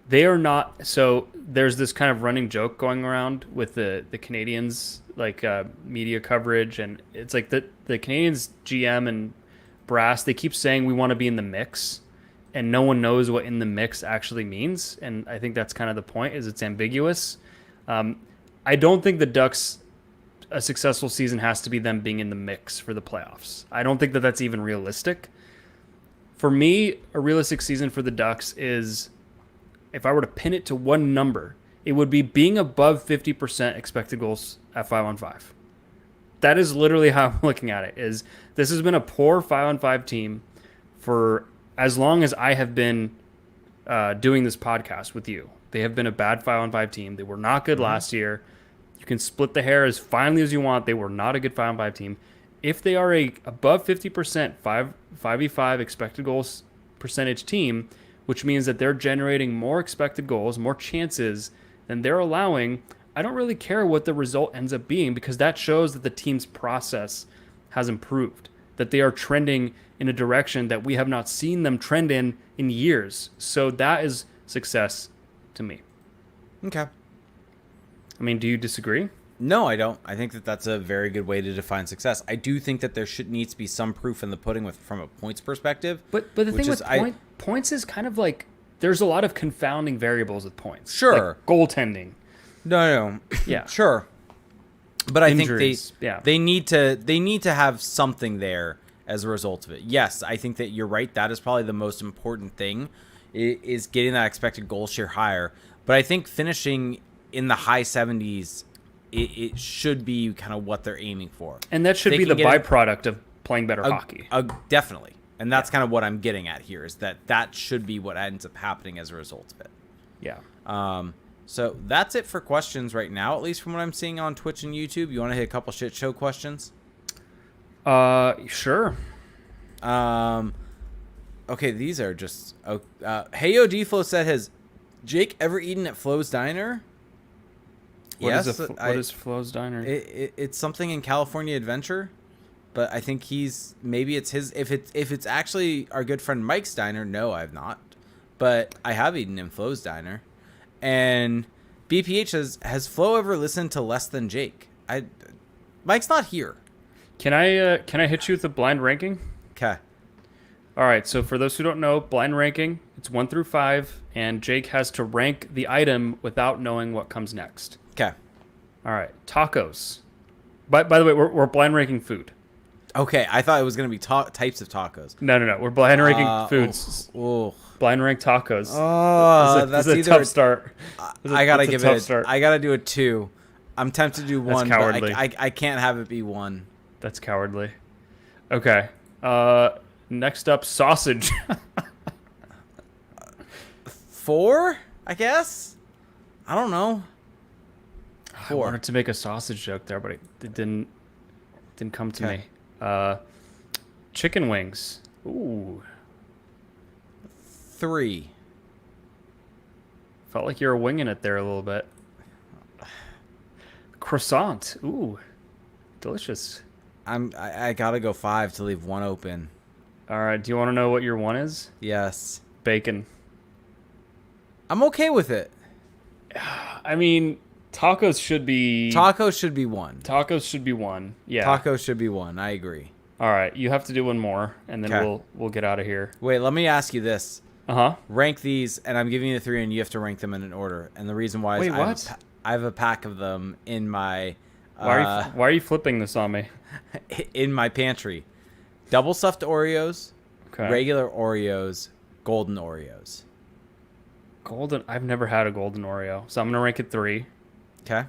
They are not, so there's this kind of running joke going around with the Canadians, like media coverage, and it's like the Canadians GM and brass, they keep saying we want to be in the mix, and no one knows what in the mix actually means, and I think that's kind of the point, is it's ambiguous. I don't think the Ducks, a successful season has to be them being in the mix for the playoffs. I don't think that that's even realistic. For me, a realistic season for the Ducks is, if I were to pin it to one number, it would be being above 50% expected goals at 5-on-5. That is literally how I'm looking at it. Is this has been a poor 5-on-5 team for as long as I have been doing this podcast with you. They have been a bad 5-on-5 team. They were not good last year. You can split the hair as finely as you want. They were not a good 5-on-5 team. If they are a above 50% 5v5 expected goals percentage team, which means that they're generating more expected goals, more chances than they're allowing, I don't really care what the result ends up being, because that shows that the team's process has improved, that they are trending in a direction that we have not seen them trend in years. So that is success to me. Okay. I mean, do you disagree? No, I don't. I think that that's a very good way to define success. I do think that there needs to be some proof in the pudding from a points perspective. But the thing with points is kind of like, there's a lot of confounding variables with points. Sure. Like goaltending. No. Yeah. Sure. But Injuries. I think they need to have something there as a result of it. Yes, I think that you're right. That is probably the most important thing, is getting that expected goal share higher. But I think finishing in the high 70s it should be kind of what they're aiming for. And that should They be the can get it- byproduct of playing better hockey. Definitely. And that's kind of what I'm getting at here, is that should be what ends up happening as a result of it. Yeah. So that's it for questions right now, at least from what I'm seeing on Twitch and YouTube. You want to hit a couple shit show questions? Sure. Okay, these are just... Heyo D-Flow said, has Jake ever eaten at Flo's Diner? What is Flo's Diner? It's something in California Adventure, but I think maybe it's his. If it's actually our good friend Mike's Diner, no, I have not. But I have eaten in Flo's Diner. And BPH says, has Flo ever listened to Less Than Jake? Mike's not here. Can I hit you with a blind ranking? Okay. All right, so for those who don't know, blind ranking, it's 1 through 5, and Jake has to rank the item without knowing what comes next. Okay. All right, tacos. By the way, we're blind ranking food. Okay, I thought it was going to be types of tacos. No. We're blind ranking foods. Oh. Blind rank tacos. Oh, that's a tough start. I got to give it I got to do a 2. I'm tempted to do 1, cowardly. but I can't have it be 1. That's cowardly. Okay. Next up, sausage. 4, I guess? I don't know. 4. I wanted to make a sausage joke there, but it didn't come to me. Chicken wings. Ooh. 3. Felt like you were winging it there a little bit. Croissant. Ooh. Delicious. I gotta go 5 to leave 1 open. All right. Do you want to know what your 1 is? Yes. Bacon. I'm okay with it. I mean, tacos should be 1. Tacos should be 1. Yeah. Tacos should be 1. I agree. All right. You have to do one more, and then we'll get out of here. Wait, let me ask you this. Uh-huh. Rank these, and I'm giving you the 3, and you have to rank them in an order. And the reason why is I have a pack of them in my... Why are you flipping this on me? In my pantry. Double stuffed Oreos, okay. Regular Oreos, golden Oreos. Golden? I've never had a golden Oreo, so I'm going to rank it 3. Okay.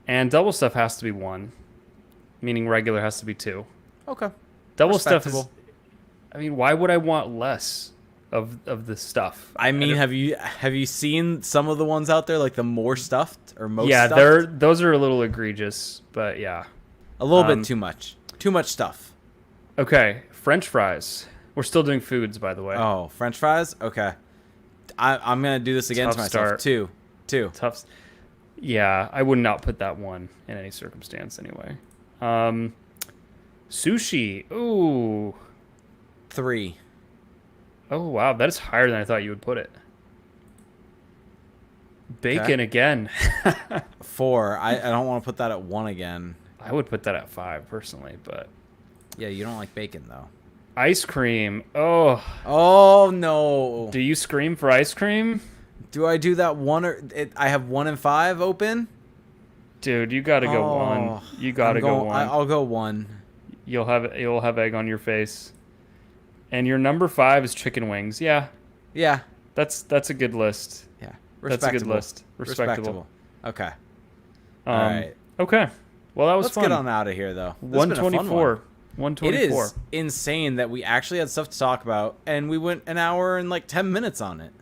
And double stuff has to be 1, meaning regular has to be 2. Okay. Double stuff is... I mean, why would I want less of the stuff? I mean, have you seen some of the ones out there, like the more stuffed or most stuffed? Yeah, those are a little egregious, but yeah. A little bit too much. Too much stuff. Okay, French fries. We're still doing foods, by the way. Oh, French fries? Okay. I'm going to do this again to myself. 2. Tough. Yeah, I would not put that 1 in any circumstance anyway. Sushi. Ooh. 3. Oh, wow. That is higher than I thought you would put it. Bacon again. 4. I don't want to put that at 1 again. I would put that at 5 personally, but... Yeah, you don't like bacon, though. Ice cream. Oh. Oh, no. Do you scream for ice cream? Do I do that 1 I have 1 and 5 open? Dude, you got to go 1. You got to go 1. I'll go 1. You'll have egg on your face. And your number 5 is chicken wings. Yeah. Yeah. That's a good list. Yeah. That's a good list. Respectable. Okay. All right. Okay. Well, that was fun. Let's get on out of here, though. 124. 124. It is insane that we actually had stuff to talk about, and we went an hour and like 10 minutes on it.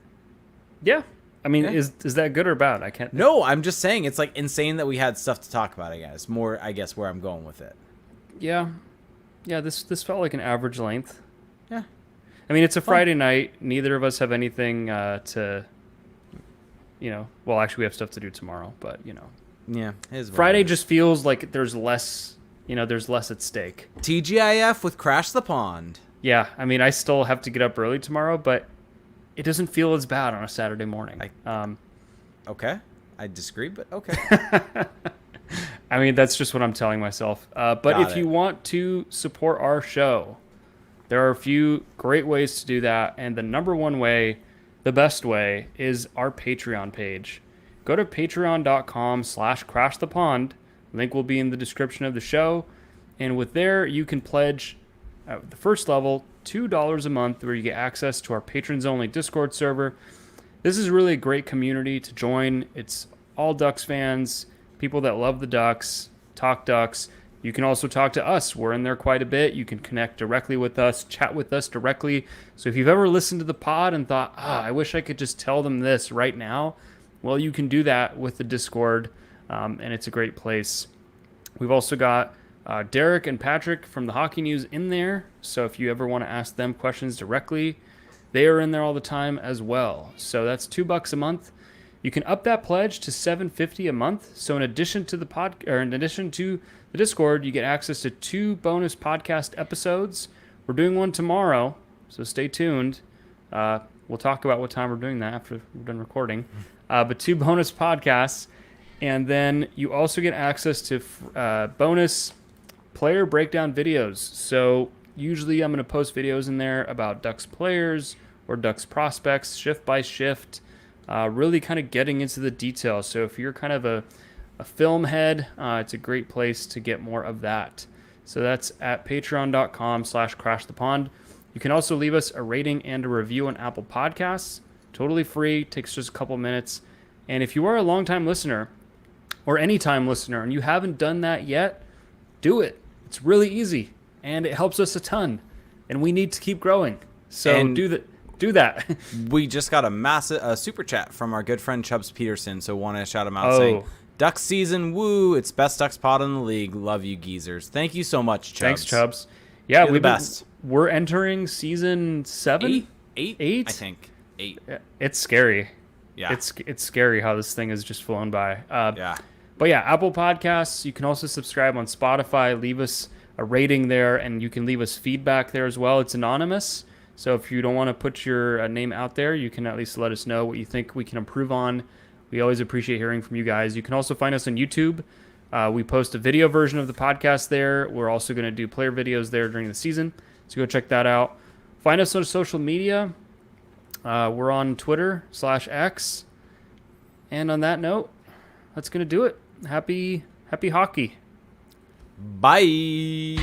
Yeah. I mean, is that good or bad? I can't... No, I'm just saying it's like insane that we had stuff to talk about, I guess. More, I guess, where I'm going with it. Yeah. Yeah, this felt like an average length. Yeah. I mean, it's a Friday night. Neither of us have anything to, well, actually we have stuff to do tomorrow, but, Yeah. It is Friday just feels like there's less, there's less at stake. TGIF with Crash the Pond. Yeah. I mean, I still have to get up early tomorrow, but it doesn't feel as bad on a Saturday morning. Okay. I disagree, but okay. I mean, that's just what I'm telling myself. But if you want to support our show, there are a few great ways to do that. And the number one way, the best way, is our Patreon page. Go to patreon.com/crashthepond. Link will be in the description of the show. And with there, you can pledge at the first level $2 a month, where you get access to our patrons-only Discord server. This is really a great community to join. It's all Ducks fans, people that love the Ducks, talk Ducks. You can also talk to us. We're in there quite a bit. You can connect directly with us, chat with us directly. So if you've ever listened to the pod and thought, I wish I could just tell them this right now, well, you can do that with the Discord, and it's a great place. We've also got Derek and Patrick from the Hockey News in there. So if you ever want to ask them questions directly, they are in there all the time as well. So that's $2 a month. You can up that pledge to $7.50 a month. So in addition to the Discord, you get access to 2 bonus podcast episodes. We're doing one tomorrow, so stay tuned. We'll talk about what time we're doing that after we're done recording. But 2 bonus podcasts. And then you also get access to bonus player breakdown videos. So usually I'm going to post videos in there about Ducks players or Ducks prospects, shift by shift, really kind of getting into the details. So if you're kind of a film head, it's a great place to get more of that. So that's at patreon.com/crashthepond. You can also leave us a rating and a review on Apple Podcasts. Totally free, takes just a couple minutes. And if you are a longtime listener or anytime listener and you haven't done that yet, do it. It's really easy and it helps us a ton. And we need to keep growing. So do that. We just got a super chat from our good friend Chubbs Peterson, so want to shout him out saying, Ducks season, woo, it's best Ducks pod in the league. Love you geezers. Thank you so much, Chubbs. Thanks, Chubbs. Yeah, we're the best. We're entering season 7? 8? I think. 8. It's scary. Yeah. It's scary how this thing has just flown by. Yeah. But yeah, Apple Podcasts, you can also subscribe on Spotify, leave us a rating there, and you can leave us feedback there as well. It's anonymous. So if you don't want to put your name out there, you can at least let us know what you think we can improve on. We always appreciate hearing from you guys. You can also find us on YouTube. We post a video version of the podcast there. We're also going to do player videos there during the season. So go check that out. Find us on social media. We're on Twitter/X. And on that note, that's going to do it. Happy hockey. Bye.